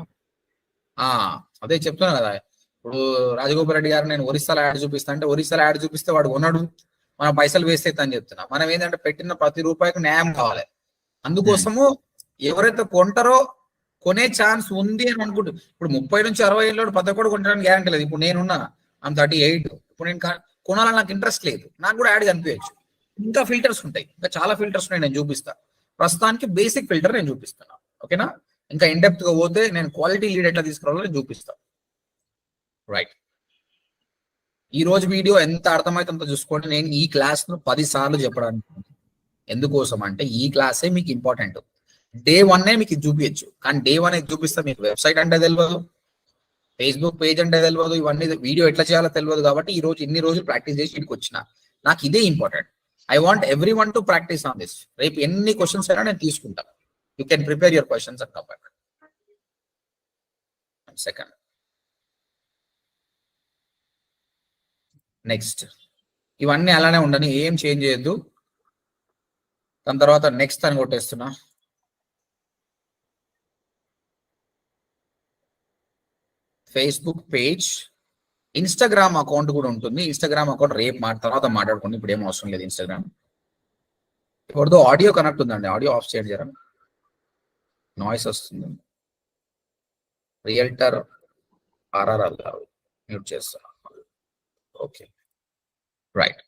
అదే చెప్తున్నా కదా. ఇప్పుడు రాజగోపాల్ రెడ్డి గారు నేను ఒరిస్సాలో యాడ్ చూపిస్తా అంటే, ఒరిస్సాలో యాడ్ చూపిస్తే వాడు కొన్నాడు, మన పైసలు వేస్ట్ అవుతాయని చెప్తున్నా. మనం ఏంటంటే పెట్టిన ప్రతి రూపాయికి న్యాయం కావాలి. అందుకోసము ఎవరైతే కొంటారో, కొనే ఛాన్స్ ఉంది అని అనుకుంటూ, ఇప్పుడు 30 నుంచి 60 ఏళ్ళు 10 కూడా కొనడానికి గ్యారంటీ లేదు. ఇప్పుడు నేనున్నా 38, ఇప్పుడు నేను కొనాలని నాకు ఇంట్రెస్ట్ లేదు, నాకు కూడా యాడ్ కనిపించచ్చు. ఇంకా ఫిల్టర్స్ ఉంటాయి, ఇంకా చాలా ఫిల్టర్స్ ఉన్నాయి, నేను చూపిస్తా. ప్రస్తుతానికి బేసిక్ ఫిల్టర్ నేను చూపిస్తాను. ఓకేనా? ఇంకా ఇన్ డెప్త్ గా పోతే నేను క్వాలిటీ లీడ్ ఎట్లా తీసుకురావాలో నేను చూపిస్తాను. రైట్? ఈ రోజు వీడియో ఎంత అర్థమైతే అంత చూసుకోండి. నేను ఈ క్లాస్ ను 10 సార్లు చెప్పడానికి ఎందుకోసం అంటే, ఈ క్లాసే మీకు ఇంపార్టెంట్. డే 1 మీకు చూపించచ్చు, కానీ డే 1 చూపిస్తే మీకు వెబ్సైట్ అంటే తెలియదు, ఫేస్బుక్ పేజ్ అంటే తెలియదు, ఇవన్నీ వీడియో ఎట్లా చేయాలో తెలియదు. కాబట్టి ఈ రోజు ఇన్ని రోజులు ప్రాక్టీస్ చేసి ఇక్కడికి వచ్చిన. నాకు ఇదే important. I want every one to practice on this. రేపు ఎన్ని క్వశ్చన్స్ అయినా నేను తీసుకుంటాను. You can prepare your questions and come back. Second next ఇవన్నీ అలానే ఉండని, ఏం చేంజ్ చేయొద్దు. దాని తర్వాత నెక్స్ట్ అని కొట్టేస్తున్నా. ఫేస్బుక్ పేజ్, ఇన్స్టాగ్రామ్ అకౌంట్ కూడా ఉంటుంది. ఇన్స్టాగ్రామ్ అకౌంట్ రేపు తర్వాత మాట్లాడుకోండి, ఇప్పుడు ఏం అవసరం లేదు. ఇన్స్టాగ్రామ్ ఎవరిదో ఆడియో కనెక్ట్ ఉందండి, ఆడియో ఆఫ్ చేయండి జరా, నాయిస్ వస్తుంది. రియల్టర్ ఆర్ఆర్ఆర్ గారు మ్యూట్ చేస్తాను. Okay right.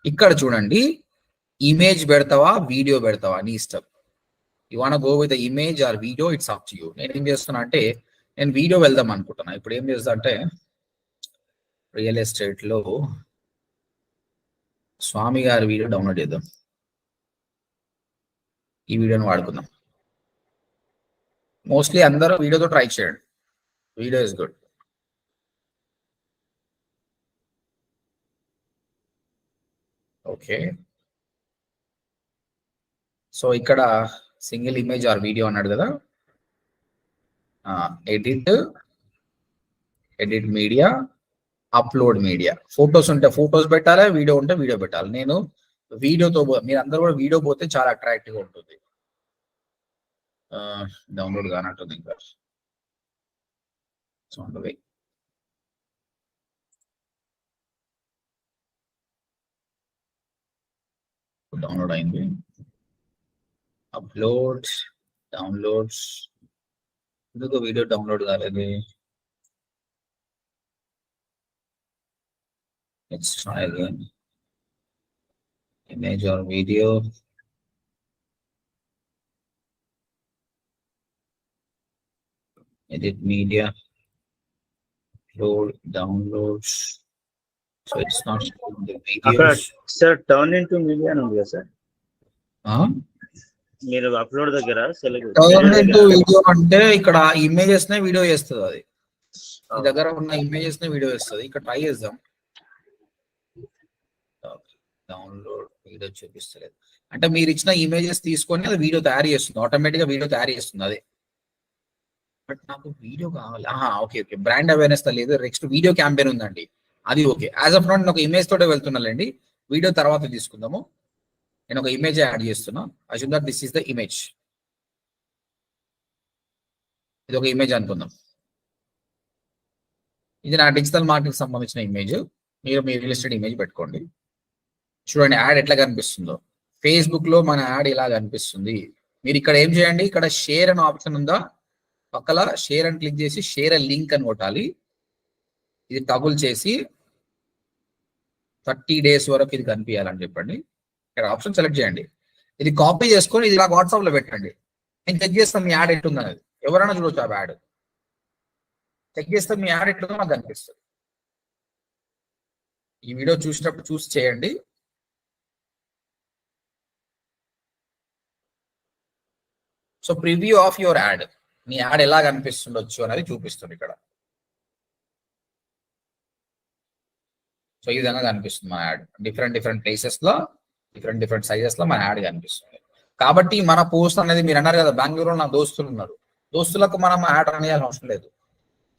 ఇక్కడ చూడండి, ఇమేజ్ పెడతావా వీడియో పెడతావా నీ ఇష్టం. You want go with image or video, it's up to you. నేను ఏం చేస్తున్నా అంటే నేను వీడియో వెళ్దాం అనుకుంటున్నా. ఇప్పుడు ఏం చేస్తా అంటే రియల్ ఎస్టేట్ లో స్వామి గారి వీడియో డౌన్లోడ్ చేద్దాం. ఈ వీడియోని వాడుకుందాం. మోస్ట్లీ అందరూ వీడియోతో ట్రై చేయండి. Video is good. Okay, so ఇక్కడ సింగిల్ ఇమేజ్ ఆర్ వీడియో అన్నాడు కదా. Edit media, upload media. Photos ఉంటే ఫొటోస్ పెట్టాలి, వీడియో ఉంటే వీడియో పెట్టాలి. నేను వీడియోతో, మీరు అందరూ కూడా వీడియో పోతే చాలా అట్రాక్టివ్ గా ఉంటుంది. డౌన్లోడ్ కానట్టుంది ఇంకా. డౌన్లోడ్ అయింది. Upload, downloads. ఎందుకు వీడియో డౌన్లోడ్ కాలేదు? Let's try again. Image or video. Edit media. Upload, downloads. So it's not showing the videos. Sir turn into media అని ఉంది కదా సార్, Huh? మీరు అప్లోడ్ దగ్గర సెలెక్ట్ Turn into video అంటే ఇక్కడ images నే వీడియో చేస్తుంది. అది మీ దగ్గర ఉన్న ఇమేజెస్ నే వీడియో చేస్తుంది. ఇక్కడ ట్రై చేద్దాం. డౌన్లోడ్ వీడియో చూపిస్తలేదు అంటే మీరు ఇచ్చిన ఇమేజెస్ తీసుకొని అది వీడియో తయారు చేస్తుంది, ఆటోమేటిక్ గా వీడియో తయారు చేస్తుంది అదే. బట్ నాకు వీడియో కావాలి. ఓకే ఓకే, బ్రాండ్ అవేర్నెస్ లేదు. నెక్స్ట్ వీడియో క్యాంపెయిన్ ఉందండి, అది ఓకే. యాజ్ ఆఫ్ నౌ నేను ఒక ఇమేజ్ తోటే వెళ్తున్నానండి. వీడియో తర్వాత తీసుకుందాము. నేను ఒక ఇమేజ్ యాడ్ చేస్తున్నా. Assume that this is the image. ఇది ఒక ఇమేజ్ అనుకుందాం. ఇది నా డిజిటల్ మార్కెటింగ్ సంబంధించిన ఇమేజ్. మీరు మీ రియల్ ఎస్టేట్ ఇమేజ్ పెట్టుకోండి. చూడండి యాడ్ ఎట్లా కనిపిస్తుందో. ఫేస్బుక్ లో మన యాడ్ ఇలా కనిపిస్తుంది. మీరు ఇక్కడ ఏం చేయండి, ఇక్కడ షేర్ అనే ఆప్షన్ ఉందా, పక్కల షేర్ అని క్లిక్ చేసి షేర్ లింక్ అని కొట్టాలి. ఇది టబుల్ చేసి 30 days వరకు ఇది కనిపించాలని చెప్పండి. ఇక్కడ ఆప్షన్ సెలెక్ట్ చేయండి. ఇది కాపీ చేసుకొని ఇది ఇలా వాట్సాప్ లో పెట్టండి. నేను చెక్ చేస్తాను మీ యాడ్ ఎట్లుంది అనేది. ఎవరైనా చూడొచ్చు ఆ యాడ్. చెక్ చేస్తే మీ యాడ్ ఎట్లుందో నాకు కనిపిస్తుంది. ఈ వీడియో చూసినప్పుడు చూసి చేయండి. So preview of your add, me add ఎలా కనిపిస్తుండొచ్చు అనేది చూపిస్తుంది ఇక్కడ. సో ఈ విధంగా కనిపిస్తుంది మన యాడ్. డిఫరెంట్ ప్లేసెస్ లో, డిఫరెంట్ సైజెస్ లో మన యాడ్ కనిపిస్తుంది. కాబట్టి మన పోస్ట్ అనేది, మీరు అన్నారు కదా బెంగళూరులో నా దోస్తులు ఉన్నారు, దోస్తులకు మనం యాడ్ రన్ చేయాల్సిన అవసరం లేదు.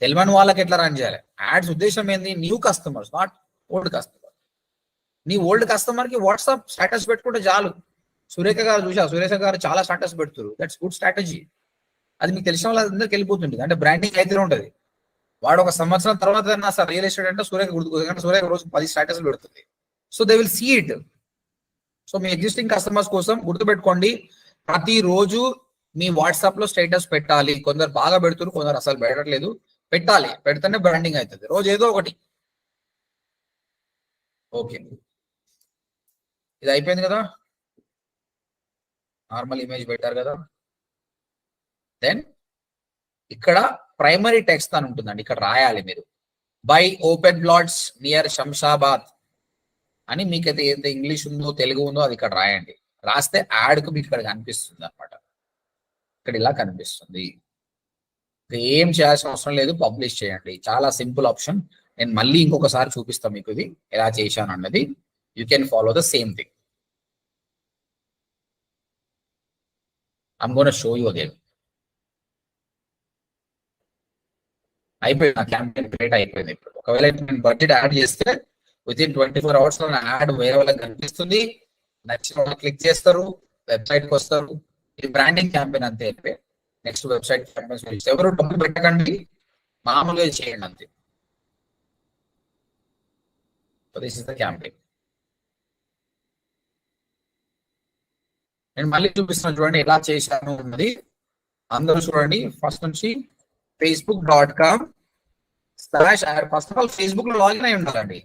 తెలియని వాళ్ళకి ఎట్లా రన్ చేయాలి? యాడ్స్ ఉద్దేశం ఏంది, new customers, not old customer. నీ ఓల్డ్ కస్టమర్ కి వాట్సాప్ స్టేటస్ పెట్టుకుంటే చాలు. సురేఖ గారు చూసా, సురేఖ గారు చాలా స్టేటస్ పెడుతున్నారు. That's good strategy. అది మీకు తెలిసిన వాళ్ళందరికీ వెళ్ళిపోతుంది. అంటే బ్రాండింగ్ అయితే ఉంటుంది. వాడు ఒక సంవత్సరం తర్వాత సార్ రియల్ ఎస్టేట్ అంటే సురేఖ గుర్తుకు, అంటే సురేఖ రోజు 10 స్టేటస్లు పెడుతుంది. So they will see it. So మీ ఎగ్జిస్టింగ్ కస్టమర్స్ కోసం గుర్తుపెట్టుకోండి, ప్రతిరోజు మీ వాట్సాప్ లో స్టేటస్ పెట్టాలి. కొందరు బాగా పెడుతున్నారు, కొందరు అసలు పెట్టట్లేదు. పెట్టాలి, పెడితేనే బ్రాండింగ్ అవుతుంది. రోజు ఏదో ఒకటి. ఓకే, ఇది అయిపోయింది కదా. నార్మల్ ఇమేజ్ పెట్టారు కదా. దెన్ ఇక్కడ ప్రైమరీ టెక్స్ట్ అని ఉంటుందండి. ఇక్కడ రాయాలి మీరు, by open plots near Shamshabad అని. మీకైతే ఏదైతే ఇంగ్లీష్ ఉందో తెలుగు ఉందో అది ఇక్కడ రాయండి. రాస్తే యాడ్ కు మీకు ఇక్కడ కనిపిస్తుంది అనమాట. ఇక్కడ ఇలా కనిపిస్తుంది. ఏం చేయాల్సిన అవసరం లేదు, పబ్లిష్ చేయండి. చాలా సింపుల్ ఆప్షన్. నేను మళ్ళీ ఇంకొకసారి చూపిస్తాను మీకు ఇది ఎలా చేశాను అన్నది. you can follow the same thing. I'm going to show you again. అయిపోయింది క్యాంపెయిన్ క్రియేట్ అయిపోయింది. ఇప్పుడు ఒకవేళ నేను బడ్జెట్ యాడ్ చేస్తే వితిన్ 24 hours లో నా యాడ్ వేరే వాళ్ళకి కనిపిస్తుంది, నచ్చిన వాళ్ళు క్లిక్ చేస్తారు, వెబ్సైట్ కి వస్తారు. ఇది బ్రాండింగ్ క్యాంపెయిన్ అంతే. నెక్స్ట్ వెబ్సైట్ క్యాంపెయిన్స్ ఎవరు డబ్బులు పెట్టకండి, మామూలుగా చేయండి అంతే. This is the campaign. నేను మళ్ళీ చూపిస్తున్నాను చూడండి ఎలా చేశాను ఉన్నది. అందరూ చూడండి ఫస్ట్ నుంచి facebook.com/ad. First of all Facebook లో లాగిన్ అయి ఉండాలండి.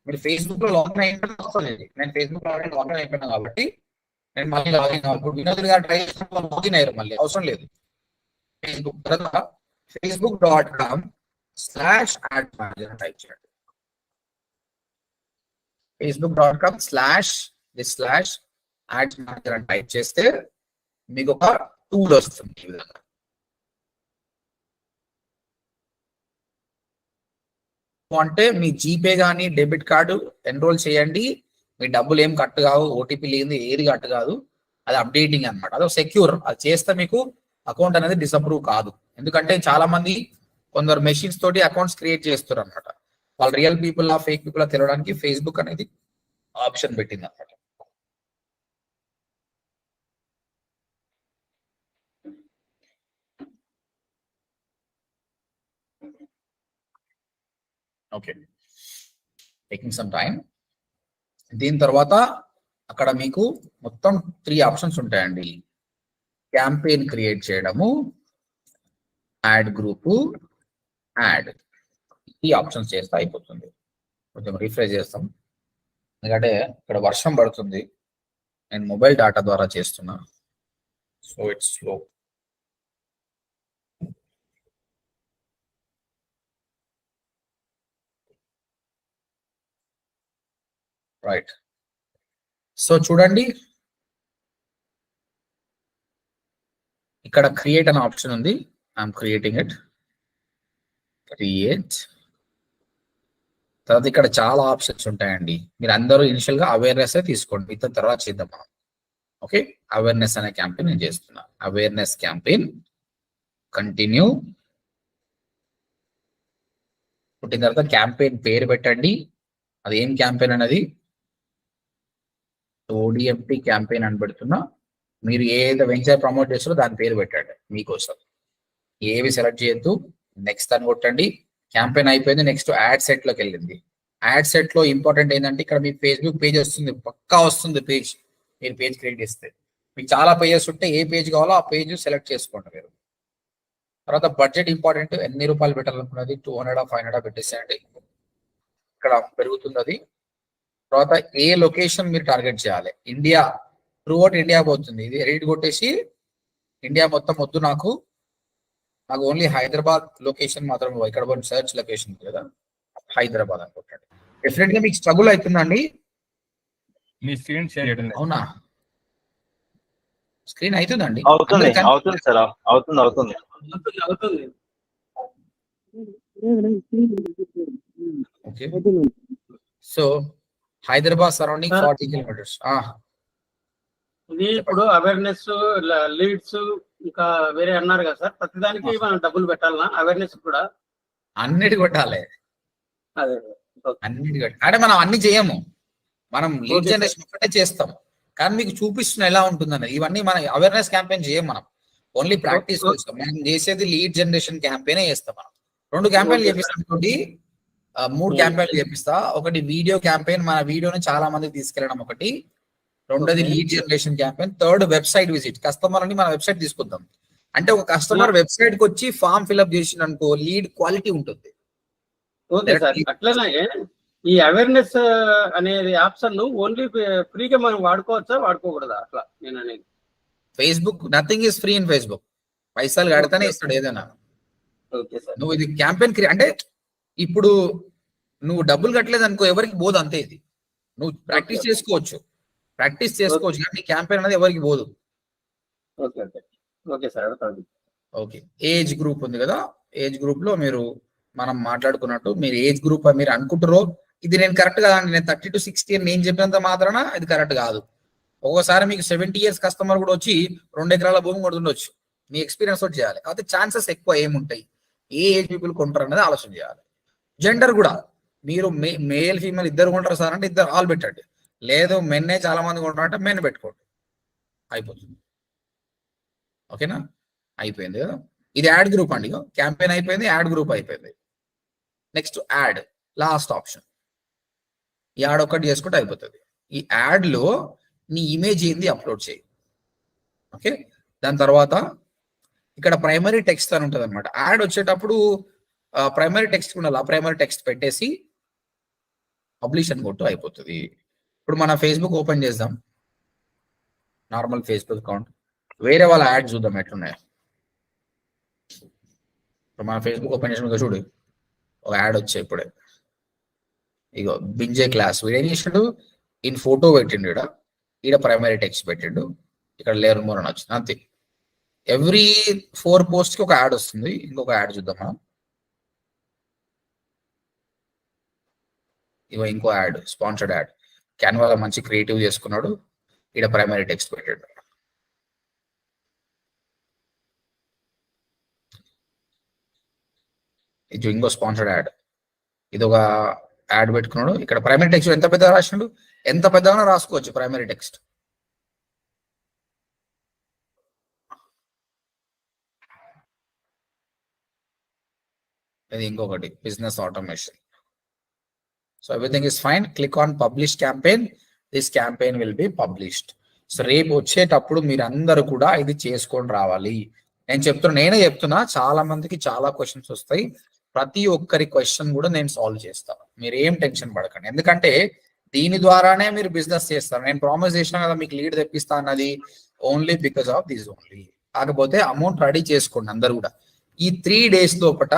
మీరు ఫేస్బుక్ లో లాగిన్ అయి ఉంటే వస్తుంది. నేను ఫేస్బుక్ లో లాగిన్ అయిపోయినా కాబట్టి నేను మళ్ళీ లాగిన్ అవ్వకూడదు. వినోద్ గారు ట్రై చేసినప్పుడు లాగిన్ అయ్యారు, మళ్ళీ అవసరం లేదు. ఫేస్బుక్ తర్వాత facebook.com/ad manager టైప్ చేయండి. facebook.com/ad manager అని టైప్ చేస్తే మీకు ఒక టూల్ వస్తుంది ఈ విధంగా. అంటే మీ జీపే కానీ డెబిట్ కార్డు ఎన్రోల్ చేయండి, మీ డబ్బులు ఏం కట్ కావు, ఓటీపీ లేదు, ఏది కట్ కాదు. అది అప్డేటింగ్ అనమాట, అది సెక్యూర్. అది చేస్తే మీకు అకౌంట్ అనేది డిసప్రూవ్ కాదు. ఎందుకంటే చాలా మంది కొందరు మెషిన్స్ తోటి అకౌంట్స్ క్రియేట్ చేస్తారు అనమాట. వాళ్ళు రియల్ పీపుల్ ఆ ఫేక్ పీపుల్ తెలియడానికి ఫేస్బుక్ అనేది ఆప్షన్ పెట్టింది అనమాట. Okay, taking some time. దీని తర్వాత అక్కడ మీకు మొత్తం 3 ఆప్షన్స్ ఉంటాయండి. క్యాంపెయిన్ క్రియేట్ చేయడము, యాడ్ గ్రూప్, యాడ్. ఈ ఆప్షన్స్ చేస్తే అయిపోతుంది. కొంచెం రిఫ్రెష్ చేస్తాం ఎందుకంటే ఇక్కడ వర్షం పడుతుంది, నేను మొబైల్ డేటా ద్వారా చేస్తున్నా, so it's slow. Right, so చూడండి ఇక్కడ క్రియేట్ అనే ఆప్షన్ ఉంది. I'm creating it. క్రియేట్ తర్వాత ఇక్కడ చాలా ఆప్షన్స్ ఉంటాయండి. మీరు అందరూ ఇనిషియల్ గా అవేర్నెస్ తీసుకోండి, మిగతా తర్వాత చేద్దాం మనం. ఓకే, అవేర్నెస్ అనే క్యాంపెయిన్ నేను చేస్తున్నా. అవేర్నెస్ క్యాంపెయిన్ కంటిన్యూ పుట్టిన తర్వాత క్యాంపెయిన్ పేరు పెట్టండి. అది ఏం క్యాంపెయిన్ అనేది ODMP క్యాంపెయిన్ అని పెడుతున్నా. మీరు ఏదో వెంచర్ ప్రమోట్ చేస్తారో దాని పేరు పెట్టండి మీకోసం. ఏవి సెలెక్ట్ చేయొద్దు, నెక్స్ట్ అని కొట్టండి. క్యాంపెయిన్ అయిపోయింది, నెక్స్ట్ యాడ్ సెట్ లోకి వెళ్ళింది. యాడ్ సెట్ లో ఇంపార్టెంట్ ఏంటంటే ఇక్కడ మీ ఫేస్బుక్ పేజ్ వస్తుంది, పక్కా వస్తుంది పేజ్. మీరు పేజ్ క్రియేట్ చేస్తే మీకు చాలా పేజెస్ ఉంటే ఏ పేజ్ కావాలో ఆ పేజ్ సెలెక్ట్ చేసుకోండి మీరు. తర్వాత బడ్జెట్ ఇంపార్టెంట్, ఎన్ని రూపాయలు పెట్టాలనుకున్నది 200 500 పెట్టేసేయండి, ఇక్కడ పెరుగుతుంది అది. తర్వాత ఏ లొకేషన్ మీరు టార్గెట్ చేయాలి. ఇండియా త్రూఅవుట్ ఇండియా పోతుంది. ఇది ఎడిట్ కొట్టేసి ఇండియా మొత్తం వద్దు, నాకు ఓన్లీ హైదరాబాద్ లొకేషన్ మాత్రం. ఇక్కడ సర్చ్ లొకేషన్ కదా హైదరాబాద్ అనుకుంటాడు. డెఫినెట్ గా మీకు స్ట్రగుల్ అవుతుందండి. మీ స్క్రీన్ షేర్ చేయడం లేదు. అవునా, స్క్రీన్ అవుతుందండి. అవుతుంది సార్, అవుతుంది. అవుతుంది. Okay, so Hyderabad surrounding 40 kilometres. ఇది ఇప్పుడు అవేర్నెస్, లీడ్స్ ఇంకా వేరే అన్నారు కదా సార్, ప్రతిదానికి మనం డబ్బులు పెట్టాలనా? అవేర్నెస్ కూడా అన్నిటి కొట్టాలి. అదే అన్నిటి అంటే మనం అన్ని చేయము, మనం లీడ్ జనరేషన్ ఒకటే చేస్తాం. కానీ మీకు చూపిస్తున్న ఎలా ఉంటుందని ఇవన్నీ మన అవేర్నెస్ క్యాంపెయిన్ చేయం. మనం ఓన్లీ ప్రాక్టీస్ చేస్తాం. మనం చేసేది లీడ్ జనరేషన్ క్యాంపెయిన్ చేస్తాం. మనం 2 క్యాంపెయిన్లు చేపిస్తాం, 3 క్యాంపెయిన్లు చేపిస్తా. ఒకటి వీడియో క్యాంపెయిన్, మన వీడియోని చాలా మందికి తీసుకెళ్ళడం ఒకటి. రెండోది lead generation campaign. Third website visit, customer అని మన వెబ్సైట్ తీసుకొద్దాం. అంటే ఒక కస్టమర్ వెబ్సైట్ కి వచ్చి ఫామ్ ఫిల్అప్ చేసిన అనుకో, లీడ్ క్వాలిటీ ఉంటుంది. ఓకే సార్, అట్లనే ఈ అవేర్నెస్ అనేది ఆప్షన్ ఓన్లీ ఫ్రీగా మనం వాడుకోవచ్చా వాడుకోకూడదా? అట్లా నేను అనేది. Facebook nothing is free in Facebook. పైసలు కడితేనే ఇస్తాడు ఏదైనా. ఓకే సార్, నువ్వు ఇది క్యాంపెయిన్ అంటే ఇప్పుడు నువ్వు డబ్బులు కట్టలేదు అనుకో, ఎవరికి పోదు అంతే. ఇది నువ్వు ప్రాక్టీస్ చేసుకోవచ్చు కానీ క్యాంపెయిన్ అనేది ఎవరికి పోదు. Okay sir. Okay, age group ఉంది కదా, ఏజ్ గ్రూప్ లో మీరు మనం మాట్లాడుకున్నట్టు మీరు ఏజ్ గ్రూప్ మీరు అనుకుంటారో ఇది నేను కరెక్ట్ కాదండి, నేను 30 to 60 అని నేను చెప్పినంత మాత్రాన ఇది కరెక్ట్ కాదు. ఒక్కోసారి మీకు 70 years కస్టమర్ కూడా వచ్చి 2 ఎకరాల భూమి కూడా ఉండొచ్చు. మీ ఎక్స్పీరియన్స్ తోటి చేయాలి. కాబట్టి ఛాన్సెస్ ఎక్కువ ఏముంటాయి, ఏ ఏజ్ పీపుల్ కొంటారు అనేది ఆలోచన చేయాలి. జెండర్ కూడా మీరు మేల్ ఫీమేల్ ఇద్దరు కొంటారు సార్ అంటే ఇద్దరు ఆల్ పెట్టండి. లేదు మెన్నే చాలా మంది కొంటారు అంటే మెన్ పెట్టుకోండి, అయిపోతుంది. ఓకేనా, అయిపోయింది కదా. ఇది యాడ్ గ్రూప్ అండి. క్యాంపెయిన్ అయిపోయింది, యాడ్ గ్రూప్ అయిపోయింది. Next add, last option. ఈ యాడ్ ఒకటి చేసుకుంటే అయిపోతుంది. ఈ యాడ్ లో నీ ఇమేజ్ ఏంది అప్లోడ్ చేయి. ఓకే, దాని తర్వాత ఇక్కడ ప్రైమరీ టెక్స్ట్ అని ఉంటుంది అనమాట. యాడ్ వచ్చేటప్పుడు ప్రైమరీ టెక్స్ట్ ఉండాలి. ఆ ప్రైమరీ టెక్స్ట్ పెట్టేసి పబ్లిష్ అని కొట్టు, అయిపోతుంది. ఇప్పుడు మన ఫేస్బుక్ ఓపెన్ చేద్దాం, నార్మల్ ఫేస్బుక్ అకౌంట్. వేరే వాళ్ళ యాడ్ చూద్దాం ఎట్లున్నాయి. ఇప్పుడు మన ఫేస్బుక్ ఓపెన్ చేసిన చూడు, ఒక యాడ్ వచ్చాయి ఇప్పుడే. ఇగో బింజే క్లాస్ వీడు ఏం చేసిండు, ఇన్ ఫోటో పెట్టిండు, ఈడ ప్రైమరీ టెక్స్ట్ పెట్టిండు, ఇక్కడ లేరు మోర్ అని వచ్చింది. అంతే. ఎవ్రీ 4 పోస్ట్ కి ఒక యాడ్ వస్తుంది. ఇంకొక యాడ్ చూద్దాం మనం. ఇగో ఇంకో యాడ్, స్పాన్సర్డ్ యాడ్. క్యాన్వాలో మంచి క్రియేటివ్ చేసుకున్నాడు, ఈడ ప్రైమరీ టెక్స్ట్ పెట్టాడు. ఇది ఇంకో స్పాన్సర్డ్ యాడ్. ఇది ఒక యాడ్ పెట్టుకున్నాడు. ఇక్కడ ప్రైమరీ టెక్స్ట్ ఎంత పెద్దగా రాసినాడు, ఎంత పెద్దగా రాసుకోవచ్చు ప్రైమరీ టెక్స్ట్. ఇది ఇంకొకటి business automation. So everything is fine. Click on publish campaign. This campaign will be published. So రేపు వచ్చేటప్పుడు మీరు అందరూ కూడా ఇది చేసుకొని రావాలి. నేనే చెప్తున్నా, చాలా మందికి చాలా క్వశ్చన్స్ వస్తాయి. ప్రతి ఒక్కరి క్వశ్చన్ కూడా నేను సాల్వ్ చేస్తాను, మీరు ఏం టెన్షన్ పడకండి. ఎందుకంటే దీని ద్వారానే మీరు బిజినెస్ చేస్తారు. నేను ప్రామిస్ చేసిన కదా మీకు లీడ్ తెప్పిస్తా అన్నది only because of this only. కాకపోతే అమౌంట్ రెడీ చేసుకోండి అందరు కూడా. ఈ 3 days లోపట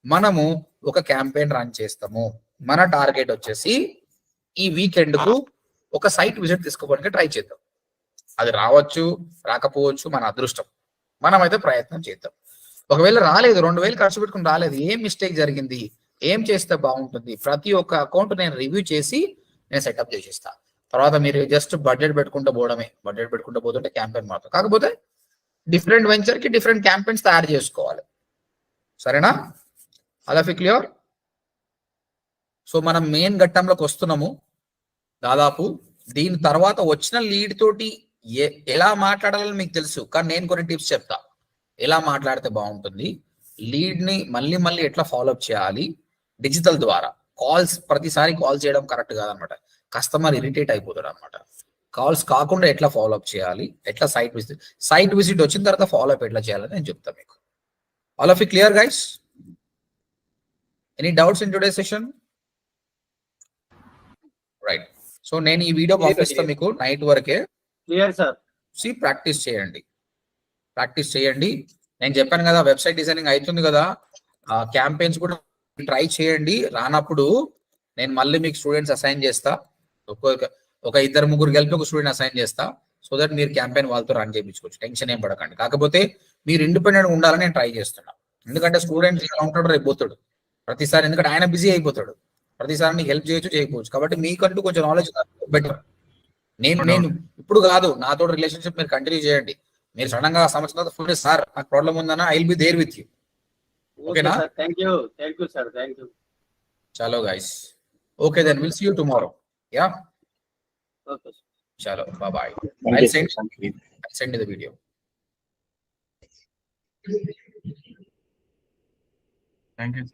మనము ఒక క్యాంపెయిన్ రన్ చేస్తాము. మన టార్గెట్ వచ్చేసి ఈ వీకెండ్ కు ఒక సైట్ విజిట్ తీసుకోవడానికి ట్రై చేద్దాం. అది రావచ్చు రాకపోవచ్చు, మన అదృష్టం. మనమైతే ప్రయత్నం చేద్దాం. ఒకవేళ రాలేదు, 2000 ఖర్చు పెట్టుకుని రాలేదు, ఏం మిస్టేక్ జరిగింది, ఏం చేస్తే బాగుంటుంది, ప్రతి ఒక్క అకౌంట్ నేను రివ్యూ చేసి నేను సెటప్ చేసిస్తా. తర్వాత మీరు జస్ట్ బడ్జెట్ పెట్టుకుంటూ పోవడమే. బడ్జెట్ పెట్టుకుంటూ పోతుంటే క్యాంపెయిన్ మాత్రం. కాకపోతే డిఫరెంట్ వెంచర్ కి డిఫరెంట్ క్యాంపెయిన్స్ తయారు చేసుకోవాలి. సరేనా, అలా క్లియర్. సో మనం మెయిన్ ఘట్టంలోకి వస్తున్నాము దాదాపు. దీని తర్వాత వచ్చిన లీడ్ తోటి ఎలా మాట్లాడాలని మీకు తెలుసు, కానీ నేను కొన్ని టిప్స్ చెప్తా. ఎలా మాట్లాడితే బాగుంటుంది, లీడ్ ని మళ్ళీ మళ్ళీ ఎట్లా ఫాలోఅప్ చేయాలి డిజిటల్ ద్వారా. కాల్స్ ప్రతిసారి కాల్ చేయడం కరెక్ట్ కాదనమాట, కస్టమర్ ఇరిటేట్ అయిపోతాడు అనమాట. కాల్స్ కాకుండా ఎట్లా ఫాలోఅప్ చేయాలి, ఎట్లా సైట్ విజిట్ వచ్చిన తర్వాత ఫాలోఅప్ ఎట్లా చేయాలని నేను చెప్తాను మీకు. All of you clear guys? Any doubts in today session? Right. So నేను ఈ వీడియో పంపిస్తాను మీకు నైట్ వరకే. Clear sir. ప్రాక్టీస్ చేయండి. నేను చెప్పాను కదా వెబ్సైట్ డిజైనింగ్ అవుతుంది కదా, క్యాంపెయిన్స్ కూడా ట్రై చేయండి. రానప్పుడు నేను మళ్ళీ మీకు స్టూడెంట్స్ అసైన్ చేస్తా. ఒక 2-3 కలిపి ఒక స్టూడెంట్ అసైన్ చేస్తా. సో దట్ మీరు క్యాంపెయిన్ వాళ్ళతో రన్ చేయించుకోవచ్చు. టెన్షన్ ఏం పడకండి. కాకపోతే మీరు ఇండిపెండెంట్ ఉండాలని నేను ట్రై చేస్తున్నా. ఎందుకంటే స్టూడెంట్ ఎలా ఉంటాడు రేపు పోతాడు ప్రతిసారి, ఎందుకంటే ఆయన బిజీ అయిపోతాడు. ప్రతిసారి నీకు హెల్ప్ చేయొచ్చు చేయకపోవచ్చు. కాబట్టి మీకంటూ కొంచెం నాలెడ్జ్ బెటర్. నేను ఇప్పుడు కాదు, నాతో రిలేషన్షిప్ మీరు కంటిన్యూ చేయండి. మీరు సడన్ గా సంవత్సరం తర్వాత ఫుల్ సార్ నాకు ప్రాబ్లం ఉందన్నా, I will be there with you. ఓకేనా? Thank you sir. థాంక్యూ. చలో guys, okay then will see you tomorrow. Yeah, okay. చలో, bye. I'll send you the video. Thank you.